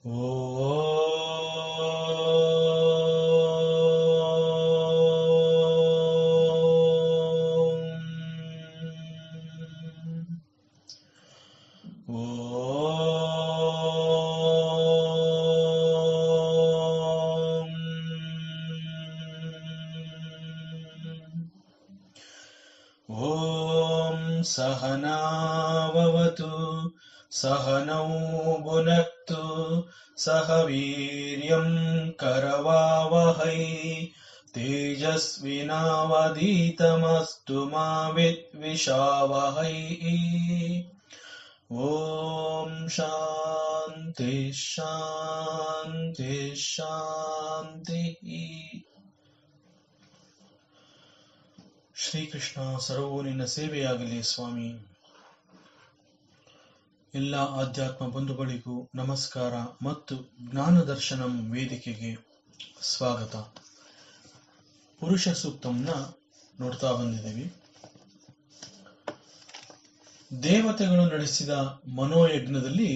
ಓಂ ಸಹನಾವವತು ಸಹನೌ ಭುನಕ್ತು ಸಹ ವೀರ್ಯಂ ಕರವಾವಹೈ ತೇಜಸ್ವಿನಾವಧೀತಮಸ್ತು ಮಾ ವಿದ್ವಿಷಾವಹೈ. ಓಂ ಶಾಂತಿ ಶಾಂತಿ ಶಾಂತಿ. ಶ್ರೀಕೃಷ್ಣ ಸರ್ವೋ ನಿನ್ನ ಸೇವೆಯಾಗಲಿ ಸ್ವಾಮಿ. ಎಲ್ಲ ಆಧ್ಯಾತ್ಮ ಬಂಧುಗಳಿಗೂ ನಮಸ್ಕಾರ ಮತ್ತು ಜ್ಞಾನದರ್ಶನಂ ವೇದಿಕೆಗೆ ಸ್ವಾಗತ. ಪುರುಷ ಸೂಕ್ತಂನ ನೋಡ್ತಾ ಬಂದಿದ್ದೀವಿ. ದೇವತೆಗಳು ನಡೆಸಿದ ಮನೋಯಜ್ಞದಲ್ಲಿ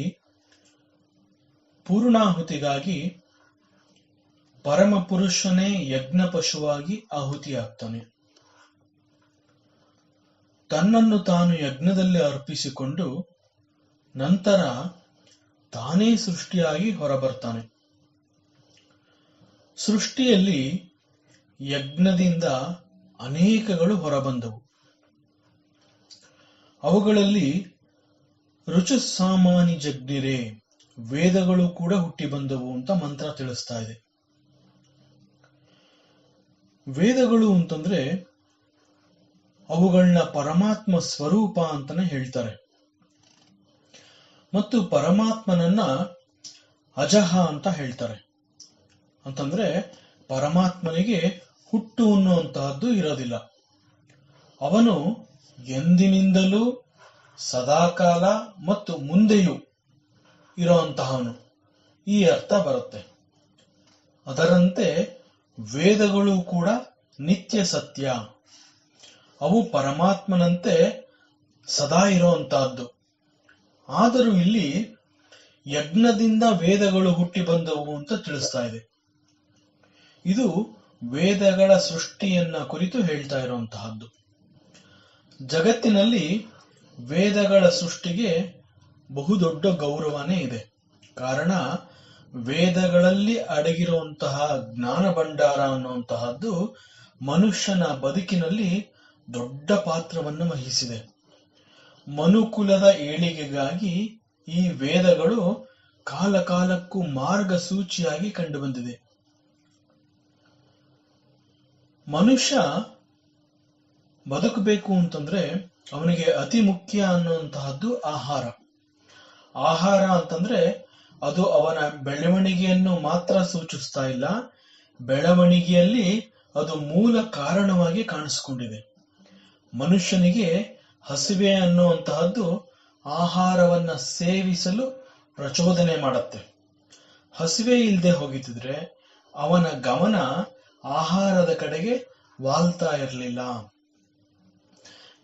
ಪೂರ್ಣಾಹುತಿಗಾಗಿ ಪರಮ ಪುರುಷನೇ ಯಜ್ಞ ಪಶುವಾಗಿ ಆಹುತಿಯಾಗ್ತಾನೆ. ತನ್ನನ್ನು ತಾನು ಯಜ್ಞದಲ್ಲಿ ಅರ್ಪಿಸಿಕೊಂಡು ನಂತರ ತಾನೇ ಸೃಷ್ಟಿಯಾಗಿ ಹೊರಬರ್ತಾನೆ. ಸೃಷ್ಟಿಯಲ್ಲಿ ಯಜ್ಞದಿಂದ ಅನೇಕಗಳು ಹೊರಬಂದವು. ಅವುಗಳಲ್ಲಿ ರುಚುಸಾಮಾನಿ ಜಗ್ನಿರೇ, ವೇದಗಳು ಕೂಡ ಹುಟ್ಟಿ ಬಂದವು ಅಂತ ಮಂತ್ರ ತಿಳಿಸ್ತಾ ಇದೆ. ವೇದಗಳು ಅಂತಂದ್ರೆ ಅವುಗಳನ್ನ ಪರಮಾತ್ಮ ಸ್ವರೂಪ ಅಂತಾನೆ ಹೇಳ್ತಾರೆ. ಮತ್ತು ಪರಮಾತ್ಮನನ್ನ ಅಜಹ ಅಂತ ಹೇಳ್ತಾರೆ. ಅಂತಂದ್ರೆ ಪರಮಾತ್ಮನಿಗೆ ಹುಟ್ಟು ಅನ್ನುವಂತಹದ್ದು ಇರೋದಿಲ್ಲ. ಅವನು ಎಂದಿನಿಂದಲೂ ಸದಾಕಾಲ ಮತ್ತು ಮುಂದೆಯೂ ಇರುವಂತಹವನು, ಈ ಅರ್ಥ ಬರುತ್ತೆ. ಅದರಂತೆ ವೇದಗಳು ಕೂಡ ನಿತ್ಯ ಸತ್ಯ. ಅವು ಪರಮಾತ್ಮನಂತೆ ಸದಾ ಇರುವಂತಹದ್ದು. ಆದರೂ ಇಲ್ಲಿ ಯಜ್ಞದಿಂದ ವೇದಗಳು ಹುಟ್ಟಿ ಬಂದವು ಅಂತ ತಿಳಿಸ್ತಾ ಇದೆ. ಇದು ವೇದಗಳ ಸೃಷ್ಟಿಯನ್ನ ಕುರಿತು ಹೇಳ್ತಾ ಇರುವಂತಹದ್ದು. ಜಗತ್ತಿನಲ್ಲಿ ವೇದಗಳ ಸೃಷ್ಟಿಗೆ ಬಹುದೊಡ್ಡ ಗೌರವನೇ ಇದೆ. ಕಾರಣ ವೇದಗಳಲ್ಲಿ ಅಡಗಿರುವಂತಹ ಜ್ಞಾನ ಭಂಡಾರ ಅನ್ನುವಂತಹದ್ದು ಮನುಷ್ಯನ ಬದುಕಿನಲ್ಲಿ ದೊಡ್ಡ ಪಾತ್ರವನ್ನು ವಹಿಸಿದೆ. ಮನುಕುಲದ ಏಳಿಗೆಗಾಗಿ ಈ ವೇದಗಳು ಕಾಲ ಕಾಲಕ್ಕೂ ಮಾರ್ಗಸೂಚಿಯಾಗಿ ಕಂಡುಬಂದಿದೆ. ಮನುಷ್ಯ ಬದುಕಬೇಕು ಅಂತಂದ್ರೆ ಅವನಿಗೆ ಅತಿ ಮುಖ್ಯ ಅನ್ನುವಂತಹದ್ದು ಆಹಾರ. ಆಹಾರ ಅಂತಂದ್ರೆ ಅದು ಅವನ ಬೆಳವಣಿಗೆಯನ್ನು ಮಾತ್ರ ಸೂಚಿಸ್ತಾ ಇಲ್ಲ, ಬೆಳವಣಿಗೆಯಲ್ಲಿ ಅದು ಮೂಲ ಕಾರಣವಾಗಿ ಕಾಣಿಸ್ಕೊಂಡಿದೆ. ಮನುಷ್ಯನಿಗೆ ಹಸಿವೆ ಅನ್ನುವಂತಹದ್ದು ಆಹಾರವನ್ನ ಸೇವಿಸಲು ಪ್ರಚೋದನೆ ಮಾಡುತ್ತೆ. ಹಸಿವೆ ಇಲ್ಲದೆ ಹೋಗಿದ್ರೆ ಅವನ ಗಮನ ಆಹಾರದ ಕಡೆಗೆ ವಾಲ್ತಾ ಇರಲಿಲ್ಲ.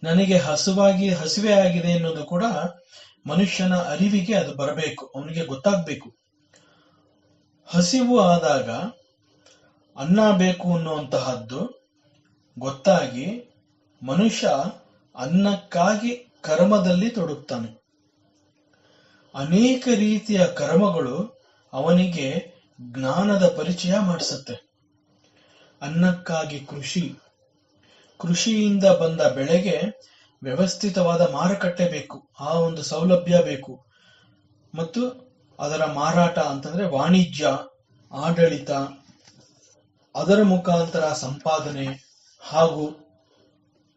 ನನಗೆ ಹಸಿವೆ ಆಗಿದೆ ಅನ್ನೋದು ಕೂಡ ಮನುಷ್ಯನ ಅರಿವಿಗೆ ಅದು ಬರಬೇಕು, ಅವನಿಗೆ ಗೊತ್ತಾಗ್ಬೇಕು. ಹಸಿವು ಆದಾಗ ಅನ್ನ ಬೇಕು ಅನ್ನುವಂತಹದ್ದು ಗೊತ್ತಾಗಿ ಮನುಷ್ಯ ಅನ್ನಕ್ಕಾಗಿ ಕರ್ಮದಲ್ಲಿ ತೊಡಗ್ತಾನೆ. ಅನೇಕ ರೀತಿಯ ಕರ್ಮಗಳು ಅವನಿಗೆ ಜ್ಞಾನದ ಪರಿಚಯ ಮಾಡಿಸುತ್ತೆ. ಅನ್ನಕ್ಕಾಗಿ ಕೃಷಿಯಿಂದ ಬಂದ ಬೆಳೆಗೆ ವ್ಯವಸ್ಥಿತವಾದ ಮಾರುಕಟ್ಟೆ ಬೇಕು, ಆ ಒಂದು ಸೌಲಭ್ಯ ಬೇಕು. ಮತ್ತು ಅದರ ಮಾರಾಟ ಅಂತಂದ್ರೆ ವಾಣಿಜ್ಯ, ಆಡಳಿತ, ಅದರ ಮುಖಾಂತರ ಸಂಪಾದನೆ, ಹಾಗೂ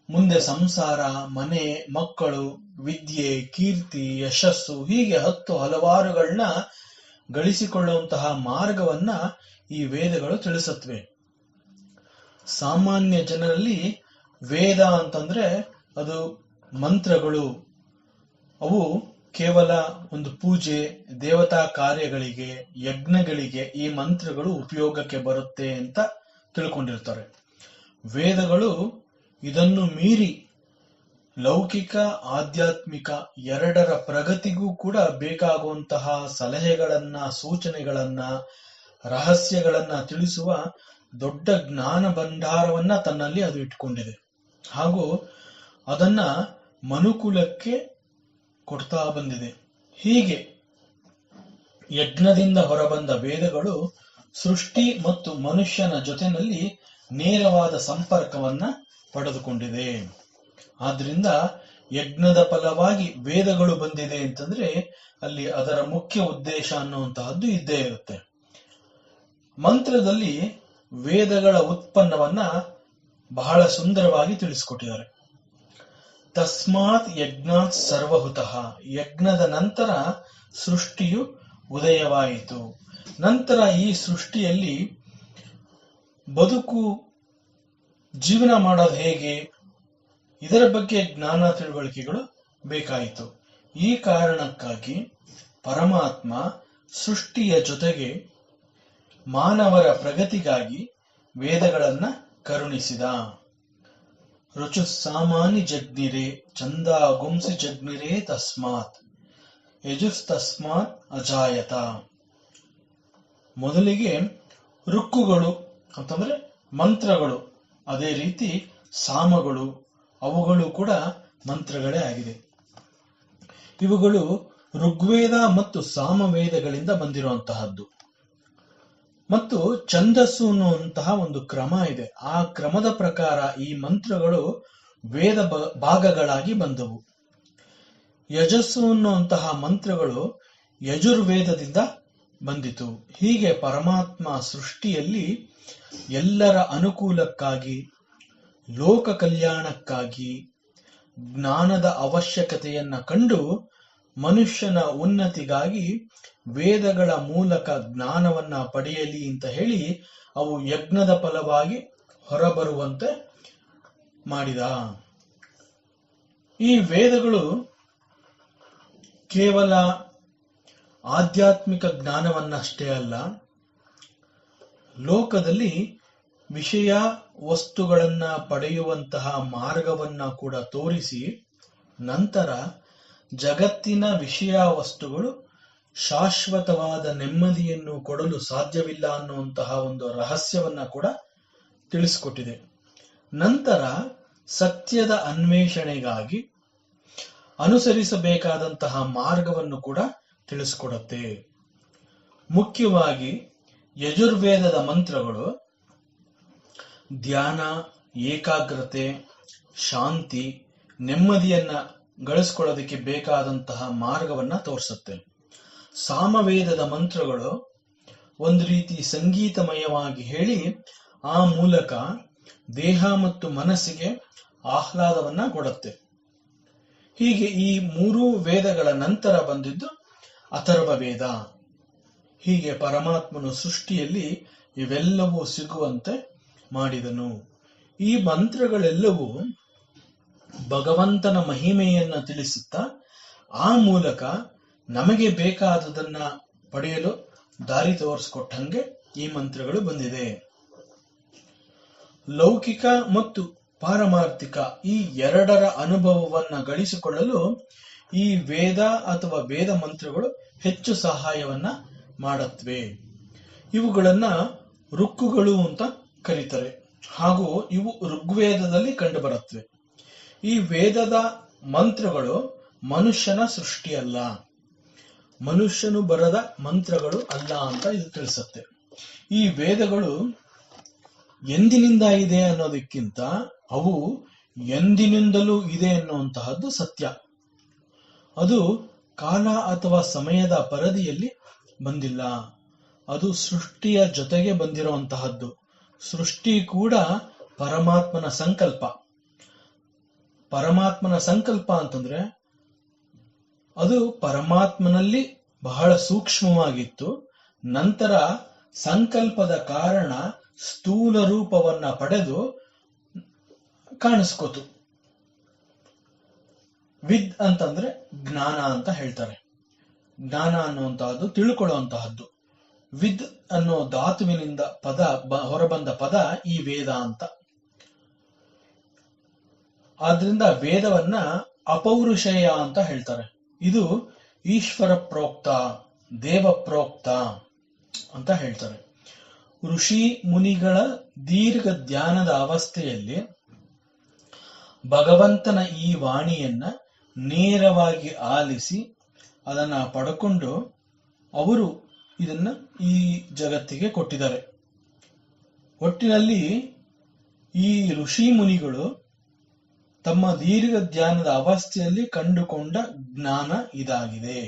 ಮುಂದೆ ಸಂಸಾರ, ಮನೆ, ಮಕ್ಕಳು, ವಿದ್ಯೆ, ಕೀರ್ತಿ, ಯಶಸ್ಸು, ಹೀಗೆ 10 ಹಲವಾರುಗಳನ್ನ ಗಳಿಸಿಕೊಳ್ಳುವಂತಹ ಮಾರ್ಗವನ್ನ ಈ ವೇದಗಳು ತಿಳಿಸುತ್ತವೆ. ಸಾಮಾನ್ಯ ಜನರಲ್ಲಿ ವೇದ ಅಂತಂದ್ರೆ ಅದು ಮಂತ್ರಗಳು. ಅವು ಕೇವಲ ಒಂದು ಪೂಜೆ, ದೇವತಾ ಕಾರ್ಯಗಳಿಗೆ, ಯಜ್ಞಗಳಿಗೆ ಈ ಮಂತ್ರಗಳು ಉಪಯೋಗಕ್ಕೆ ಬರುತ್ತೆ ಅಂತ ತಿಳ್ಕೊಂಡಿರ್ತಾರೆ. ವೇದಗಳು ಇದನ್ನು ಮೀರಿ ಲೌಕಿಕ ಆಧ್ಯಾತ್ಮಿಕ ಎರಡರ ಪ್ರಗತಿಗೂ ಕೂಡ ಬೇಕಾಗುವಂತಹ ಸಲಹೆಗಳನ್ನ, ಸೂಚನೆಗಳನ್ನ, ರಹಸ್ಯಗಳನ್ನ ತಿಳಿಸುವ ದೊಡ್ಡ ಜ್ಞಾನ ಭಂಡಾರವನ್ನ ತನ್ನಲ್ಲಿ ಅದು ಇಟ್ಕೊಂಡಿದೆ. ಹಾಗೂ ಅದನ್ನ ಮನುಕುಲಕ್ಕೆ ಕೊಡ್ತಾ ಬಂದಿದೆ. ಹೀಗೆ ಯಜ್ಞದಿಂದ ಹೊರಬಂದ ವೇದಗಳು ಸೃಷ್ಟಿ ಮತ್ತು ಮನುಷ್ಯನ ಜೊತೆನಲ್ಲಿ ನೇರವಾದ ಸಂಪರ್ಕವನ್ನ ಪಡೆದುಕೊಂಡಿದೆ. ಆದ್ರಿಂದ ಯಜ್ಞದ ಫಲವಾಗಿ ವೇದಗಳು ಬಂದಿದೆ ಅಂತಂದ್ರೆ ಅಲ್ಲಿ ಅದರ ಮುಖ್ಯ ಉದ್ದೇಶ ಅನ್ನುವಂತಹದ್ದು ಇದ್ದೇ ಇರುತ್ತೆ. ಮಂತ್ರದಲ್ಲಿ ವೇದಗಳ ಉತ್ಪನ್ನವನ್ನ ಬಹಳ ಸುಂದರವಾಗಿ ತಿಳಿಸಿಕೊಟ್ಟಿದ್ದಾರೆ. ತಸ್ಮಾತ್ ಯಜ್ಞಾತ್ ಸರ್ವಹುತಃ, ಯಜ್ಞದ ನಂತರ ಸೃಷ್ಟಿಯು ಉದಯವಾಯಿತು. ನಂತರ ಈ ಸೃಷ್ಟಿಯಲ್ಲಿ ಬದುಕು, ಜೀವನ ಮಾಡೋದು ಹೇಗೆ, ಇದರ ಬಗ್ಗೆ ಜ್ಞಾನ ತಿಳುವಳಿಕೆಗಳು ಬೇಕಾಯಿತು. ಈ ಕಾರಣಕ್ಕಾಗಿ ಪರಮಾತ್ಮ ಸೃಷ್ಟಿಯ ಜೊತೆಗೆ ಮಾನವರ ಪ್ರಗತಿಗಾಗಿ ವೇದಗಳನ್ನ ಕರುಣಿಸಿದ. ರುಚು ಸಾಮಾನಿ ಜಗ್ನಿರೇ ಚಂದಾ ಗುಂಸಿ ಜಗ್ನಿರೇ ತಸ್ಮಾತ್ ಯಜುಸ್ತಸ್ಮಾತ್ ಅಜಾಯತ. ಮೊದಲಿಗೆ ಋಕ್ಕುಗಳು ಅಂತಂದ್ರೆ ಮಂತ್ರಗಳು, ಅದೇ ರೀತಿ ಸಾಮಗಳು, ಅವುಗಳು ಕೂಡ ಮಂತ್ರಗಳೇ ಆಗಿದೆ. ಇವುಗಳು ಋಗ್ವೇದ ಮತ್ತು ಸಾಮವೇದಗಳಿಂದ ಬಂದಿರುವಂತಹದ್ದು. ಮತ್ತು ಛಂದಸ್ಸು ಅನ್ನುವಂತಹ ಒಂದು ಕ್ರಮ ಇದೆ. ಆ ಕ್ರಮದ ಪ್ರಕಾರ ಈ ಮಂತ್ರಗಳು ವೇದ ಭಾಗಗಳಾಗಿ ಬಂದವು. ಯಜಸ್ಸು ಅನ್ನುವಂತಹ ಮಂತ್ರಗಳು ಯಜುರ್ವೇದದಿಂದ ಬಂದಿತು. ಹೀಗೆ ಪರಮಾತ್ಮ ಸೃಷ್ಟಿಯಲ್ಲಿ ಎಲ್ಲರ ಅನುಕೂಲಕ್ಕಾಗಿ, ಲೋಕ ಕಲ್ಯಾಣಕ್ಕಾಗಿ, ಜ್ಞಾನದ ಅವಶ್ಯಕತೆಯನ್ನ ಕಂಡು ಮನುಷ್ಯನ ಉನ್ನತಿಗಾಗಿ ವೇದಗಳ ಮೂಲಕ ಜ್ಞಾನವನ್ನ ಪಡೆಯಲಿ ಅಂತ ಹೇಳಿ ಅವು ಯಜ್ಞದ ಫಲವಾಗಿ ಹೊರಬರುವಂತೆ ಮಾಡಿದ. ಈ ವೇದಗಳು ಕೇವಲ ಆಧ್ಯಾತ್ಮಿಕ ಜ್ಞಾನವನ್ನಷ್ಟೇ ಅಲ್ಲ, ಲೋಕದಲ್ಲಿ ವಿಷಯ ವಸ್ತುಗಳನ್ನ ಪಡೆಯುವಂತಹ ಮಾರ್ಗವನ್ನ ಕೂಡ ತೋರಿಸಿ, ನಂತರ ಜಗತ್ತಿನ ವಿಷಯ ವಸ್ತುಗಳು ಶಾಶ್ವತವಾದ ನೆಮ್ಮದಿಯನ್ನು ಕೊಡಲು ಸಾಧ್ಯವಿಲ್ಲ ಅನ್ನುವಂತಹ ಒಂದು ರಹಸ್ಯವನ್ನ ಕೂಡ ತಿಳಿಸಿಕೊಟ್ಟಿದೆ. ನಂತರ ಸತ್ಯದ ಅನ್ವೇಷಣೆಗಾಗಿ ಅನುಸರಿಸಬೇಕಾದಂತಹ ಮಾರ್ಗವನ್ನು ಕೂಡ ತಿಳಿಸಿಕೊಡುತ್ತೆ. ಮುಖ್ಯವಾಗಿ ಯಜುರ್ವೇದದ ಮಂತ್ರಗಳು ಧ್ಯಾನ, ಏಕಾಗ್ರತೆ, ಶಾಂತಿ, ನೆಮ್ಮದಿಯನ್ನ ಗಳಿಸ್ಕೊಳ್ಳೋದಕ್ಕೆ ಬೇಕಾದಂತಹ ಮಾರ್ಗವನ್ನ ತೋರಿಸುತ್ತೆ. ಸಾಮವೇದದ ಮಂತ್ರಗಳು ಒಂದು ರೀತಿ ಸಂಗೀತಮಯವಾಗಿ ಹೇಳಿ ಆ ಮೂಲಕ ದೇಹ ಮತ್ತು ಮನಸ್ಸಿಗೆ ಆಹ್ಲಾದವನ್ನ ಕೊಡುತ್ತೆ. ಹೀಗೆ ಈ ಮೂರೂ ವೇದಗಳ ನಂತರ ಬಂದಿದ್ದು ಅಥರ್ವ ವೇದ. ಹೀಗೆ ಪರಮಾತ್ಮನು ಸೃಷ್ಟಿಯಲ್ಲಿ ಇವೆಲ್ಲವೂ ಸಿಗುವಂತೆ ಮಾಡಿದನು. ಈ ಮಂತ್ರಗಳೆಲ್ಲವೂ ಭಗವಂತನ ಮಹಿಮೆಯನ್ನ ತಿಳಿಸುತ್ತಾ ಆ ಮೂಲಕ ನಮಗೆ ಬೇಕಾದುದನ್ನ ಪಡೆಯಲು ದಾರಿ ತೋರಿಸಿಕೊಟ್ಟಂಗೆ ಈ ಮಂತ್ರಗಳು ಬಂದಿದೆ. ಲೌಕಿಕ ಮತ್ತು ಪಾರಮಾರ್ಥಿಕ ಈ ಎರಡರ ಅನುಭವವನ್ನ ಗಳಿಸಿಕೊಳ್ಳಲು ಈ ವೇದ ಅಥವಾ ವೇದ ಮಂತ್ರಗಳು ಹೆಚ್ಚು ಸಹಾಯವನ್ನ ಮಾಡುತ್ತವೆ. ಇವುಗಳನ್ನ ಋಕ್ಕುಗಳು ಅಂತ ಕರೀತಾರೆ. ಹಾಗೂ ಇವು ಋಗ್ವೇದದಲ್ಲಿ ಕಂಡು ಬರುತ್ತವೆ. ಈ ವೇದದ ಮಂತ್ರಗಳು ಮನುಷ್ಯನ ಸೃಷ್ಟಿಯಲ್ಲ, ಮನುಷ್ಯನು ಬರದ ಮಂತ್ರಗಳು ಅಲ್ಲ ಅಂತ ಇದು ತಿಳಿಸುತ್ತೆ. ಈ ವೇದಗಳು ಎಂದಿನಿಂದ ಇದೆ ಅನ್ನೋದಕ್ಕಿಂತ ಅವು ಎಂದಿನಿಂದಲೂ ಇದೆ ಎನ್ನುವಂತಹದ್ದು ಸತ್ಯ. ಅದು ಕಾಲ ಅಥವಾ ಸಮಯದ ಪರಿಧಿಯಲ್ಲಿ ಬಂದಿಲ್ಲ, ಅದು ಸೃಷ್ಟಿಯ ಜೊತೆಗೆ ಬಂದಿರುವಂತಹದ್ದು. ಸೃಷ್ಟಿ ಕೂಡ ಪರಮಾತ್ಮನ ಸಂಕಲ್ಪ. ಪರಮಾತ್ಮನ ಸಂಕಲ್ಪ ಅಂತಂದ್ರೆ ಅದು ಪರಮಾತ್ಮನಲ್ಲಿ ಬಹಳ ಸೂಕ್ಷ್ಮವಾಗಿತ್ತು. ನಂತರ ಸಂಕಲ್ಪದ ಕಾರಣ ಸ್ಥೂಲ ರೂಪವನ್ನ ಪಡೆದು ಕಾಣಿಸ್ಕೋತು. ವಿದ್ ಅಂತಂದ್ರೆ ಜ್ಞಾನ ಅಂತ ಹೇಳ್ತಾರೆ. ಜ್ಞಾನ ಅನ್ನುವಂತಹದ್ದು ತಿಳ್ಕೊಳ್ಳುವಂತಹದ್ದು. ವಿದ್ ಅನ್ನೋ ಧಾತುವಿನಿಂದ ಹೊರಬಂದ ಪದ ಈ ವೇದ ಅಂತ. ಆದ್ರಿಂದ ವೇದವನ್ನ ಅಪೌರುಷೇಯ ಅಂತ ಹೇಳ್ತಾರೆ. ಇದು ಈಶ್ವರ ಪ್ರೋಕ್ತ, ದೇವ ಪ್ರೋಕ್ತ ಅಂತ ಹೇಳ್ತಾರೆ. ಋಷಿ ಮುನಿಗಳ ದೀರ್ಘ ಧ್ಯಾನದ ಅವಸ್ಥೆಯಲ್ಲಿ ಭಗವಂತನ ಈ ವಾಣಿಯನ್ನ ನೇರವಾಗಿ ಆಲಿಸಿ ಅದನ್ನ ಪಡ್ಕೊಂಡು ಅವರು ಇದನ್ನ ಈ ಜಗತ್ತಿಗೆ ಕೊಟ್ಟಿದ್ದಾರೆ. ಒಟ್ಟಿನಲ್ಲಿ ಈ ಋಷಿ ಮುನಿಗಳು ತಮ್ಮ ದೀರ್ಘ ಧ್ಯಾನದ ಅವಸ್ಥೆಯಲ್ಲಿ ಕಂಡುಕೊಂಡ ಜ್ಞಾನ ಇದಾಗಿದೆ.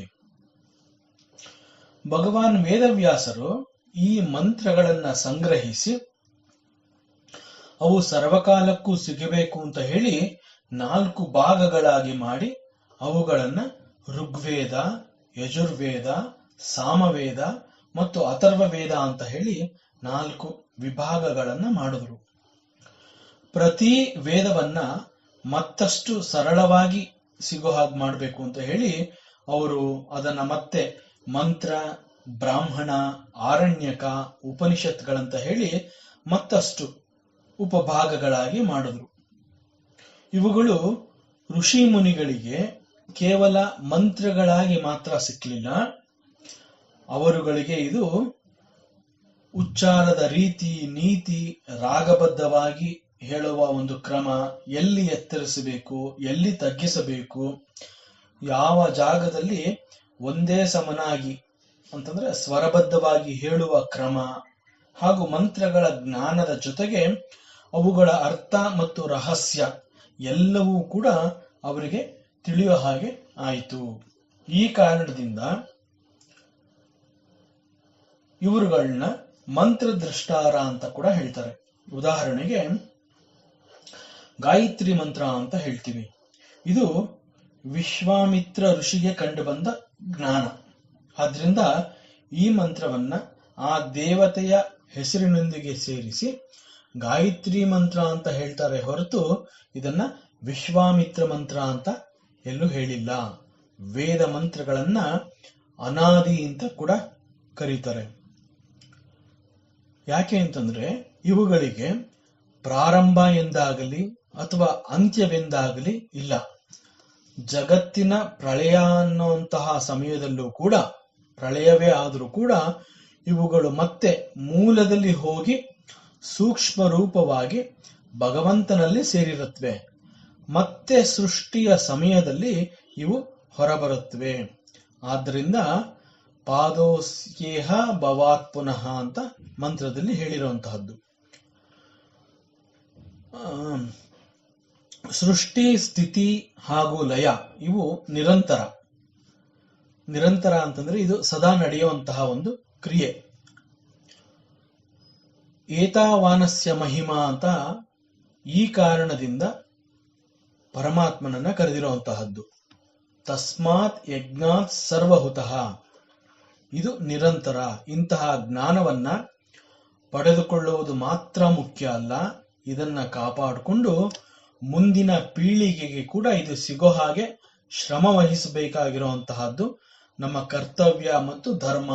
ಭಗವಾನ್ ವೇದವ್ಯಾಸರು ಈ ಮಂತ್ರಗಳನ್ನ ಸಂಗ್ರಹಿಸಿ ಅವು ಸರ್ವಕಾಲಕ್ಕೂ ಸಿಗಬೇಕು ಅಂತ ಹೇಳಿ 4 ಭಾಗಗಳಾಗಿ ಮಾಡಿ ಅವುಗಳನ್ನ ಋಗ್ವೇದ, ಯಜುರ್ವೇದ, ಸಾಮವೇದ ಮತ್ತು ಅಥರ್ವ ವೇದ ಅಂತ ಹೇಳಿ 4 ವಿಭಾಗಗಳನ್ನ ಮಾಡಿದ್ರು. ಪ್ರತಿ ವೇದವನ್ನ ಮತ್ತಷ್ಟು ಸರಳವಾಗಿ ಸಿಗೋ ಹಾಗೆ ಮಾಡಬೇಕು ಅಂತ ಹೇಳಿ ಅವರು ಅದನ್ನ ಮತ್ತೆ ಮಂತ್ರ, ಬ್ರಾಹ್ಮಣ, ಆರಣ್ಯಕ, ಉಪನಿಷತ್ಗಳಂತ ಹೇಳಿ ಮತ್ತಷ್ಟು ಉಪಭಾಗಗಳಾಗಿ ಮಾಡಿದ್ರು. ಇವುಗಳು ಋಷಿ ಮುನಿಗಳಿಗೆ ಕೇವಲ ಮಂತ್ರಗಳಾಗಿ ಮಾತ್ರ ಸಿಕ್ಕಲಿಲ್ಲ, ಅವರುಗಳಿಗೆ ಇದು ಉಚ್ಚಾರದ ರೀತಿ, ನೀತಿ, ರಾಗಬದ್ಧವಾಗಿ ಹೇಳುವ ಒಂದು ಕ್ರಮ, ಎಲ್ಲಿ ಎತ್ತರಿಸಬೇಕು, ಎಲ್ಲಿ ತಗ್ಗಿಸಬೇಕು, ಯಾವ ಜಾಗದಲ್ಲಿ ಒಂದೇ ಸಮನಾಗಿ ಅಂತಂದ್ರೆ ಸ್ವರಬದ್ಧವಾಗಿ ಹೇಳುವ ಕ್ರಮ ಹಾಗೂ ಮಂತ್ರಗಳ ಜ್ಞಾನದ ಜೊತೆಗೆ ಅವುಗಳ ಅರ್ಥ ಮತ್ತು ರಹಸ್ಯ ಎಲ್ಲವೂ ಕೂಡ ಅವರಿಗೆ ತಿಳಿಯೋ ಹಾಗೆ ಆಯಿತು. ಈ ಕಾರಣದಿಂದ ಇವರುಗಳನ್ನ ಮಂತ್ರದೃಷ್ಟಾರ ಅಂತ ಕೂಡ ಹೇಳ್ತಾರೆ. ಉದಾಹರಣೆಗೆ ಗಾಯತ್ರಿ ಮಂತ್ರ ಅಂತ ಹೇಳ್ತೀವಿ. ಇದು ವಿಶ್ವಾಮಿತ್ರ ಋಷಿಗೆ ಕಂಡು ಬಂದ ಜ್ಞಾನ. ಆದ್ರಿಂದ ಈ ಮಂತ್ರವನ್ನ ಆ ದೇವತೆಯ ಹೆಸರಿನೊಂದಿಗೆ ಸೇರಿಸಿ ಗಾಯತ್ರಿ ಮಂತ್ರ ಅಂತ ಹೇಳ್ತಾರೆ ಹೊರತು ಇದನ್ನ ವಿಶ್ವಾಮಿತ್ರ ಮಂತ್ರ ಅಂತ ಎಲ್ಲೂ ಹೇಳಿಲ್ಲ. ವೇದ ಮಂತ್ರಗಳನ್ನ ಅನಾದಿ ಅಂತ ಕೂಡ ಕರೀತಾರೆ. ಯಾಕೆ ಅಂತಂದ್ರೆ ಇವುಗಳಿಗೆ ಪ್ರಾರಂಭ ಎಂದಾಗಲಿ ಅಥವಾ ಅಂತ್ಯವೆಂದಾಗಲಿ ಇಲ್ಲ. ಜಗತ್ತಿನ ಪ್ರಳಯ ಅನ್ನುವಂತಹ ಸಮಯದಲ್ಲೂ ಕೂಡ, ಪ್ರಳಯವೇ ಆದರೂ ಕೂಡ ಇವುಗಳು ಮತ್ತೆ ಮೂಲದಲ್ಲಿ ಹೋಗಿ ಸೂಕ್ಷ್ಮ ರೂಪವಾಗಿ ಭಗವಂತನಲ್ಲಿ ಸೇರಿರುತ್ತವೆ. ಮತ್ತೆ ಸೃಷ್ಟಿಯ ಸಮಯದಲ್ಲಿ ಇವು ಹೊರಬರುತ್ತವೆ. ಆದ್ದರಿಂದ ಪಾದೋಸ್ಯೇಹ ಭವಾತ್ ಪುನಃ ಅಂತ ಮಂತ್ರದಲ್ಲಿ ಹೇಳಿರುವಂತಹದ್ದು. ಸೃಷ್ಟಿ, ಸ್ಥಿತಿ ಹಾಗೂ ಲಯ ಇವು ನಿರಂತರ. ನಿರಂತರ ಅಂತಂದ್ರೆ ಇದು ಸದಾ ನಡೆಯುವಂತಹ ಒಂದು ಕ್ರಿಯೆ. ಏತಾವಾನಸ್ಯ ಮಹಿಮಾ ಅಂತ ಈ ಕಾರಣದಿಂದ ಪರಮಾತ್ಮನನ್ನ ಕರೆದಿರುವಂತಹದ್ದು. ತಸ್ಮಾತ್ ಯಜ್ಞಾತ್ ಸರ್ವಹುತಃ, ಇದು ನಿರಂತರ. ಇಂತಹ ಜ್ಞಾನವನ್ನ ಪಡೆದುಕೊಳ್ಳುವುದು ಮಾತ್ರ ಮುಖ್ಯ ಅಲ್ಲ, ಇದನ್ನ ಕಾಪಾಡಿಕೊಂಡು ಮುಂದಿನ ಪೀಳಿಗೆಗೆ ಕೂಡ ಇದು ಸಿಗೋ ಹಾಗೆ ಶ್ರಮ ವಹಿಸಬೇಕಾಗಿರುವಂತಹದ್ದು ನಮ್ಮ ಕರ್ತವ್ಯ ಮತ್ತು ಧರ್ಮ.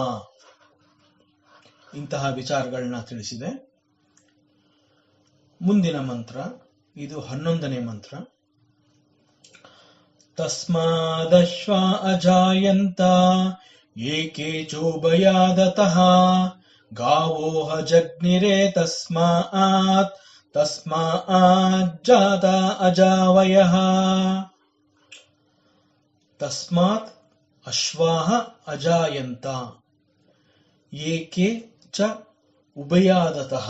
ಇಂತಹ ವಿಚಾರಗಳನ್ನ ತಿಳಿಸಿದೆ. ಮುಂದಿನ ಮಂತ್ರ ಇದು 11ನೇ ಮಂತ್ರ. ತಸ್ಮಾದಶ್ವಾ ಅಜಾಯಂತ ಏಕೆ ಚೋಭಯಾದತಃ ಗಾವೋಹ ಜಗ್ನಿರೇ ತಸ್ಮಾತ್ ಜಾತ ಅಜಾವಯಃ. ತಸ್ಮಾತ್ ಅಶ್ವಾಹ ಅಜಾಯಂತ ಏಕೆ ಚ ಉಭಯಾದತಃ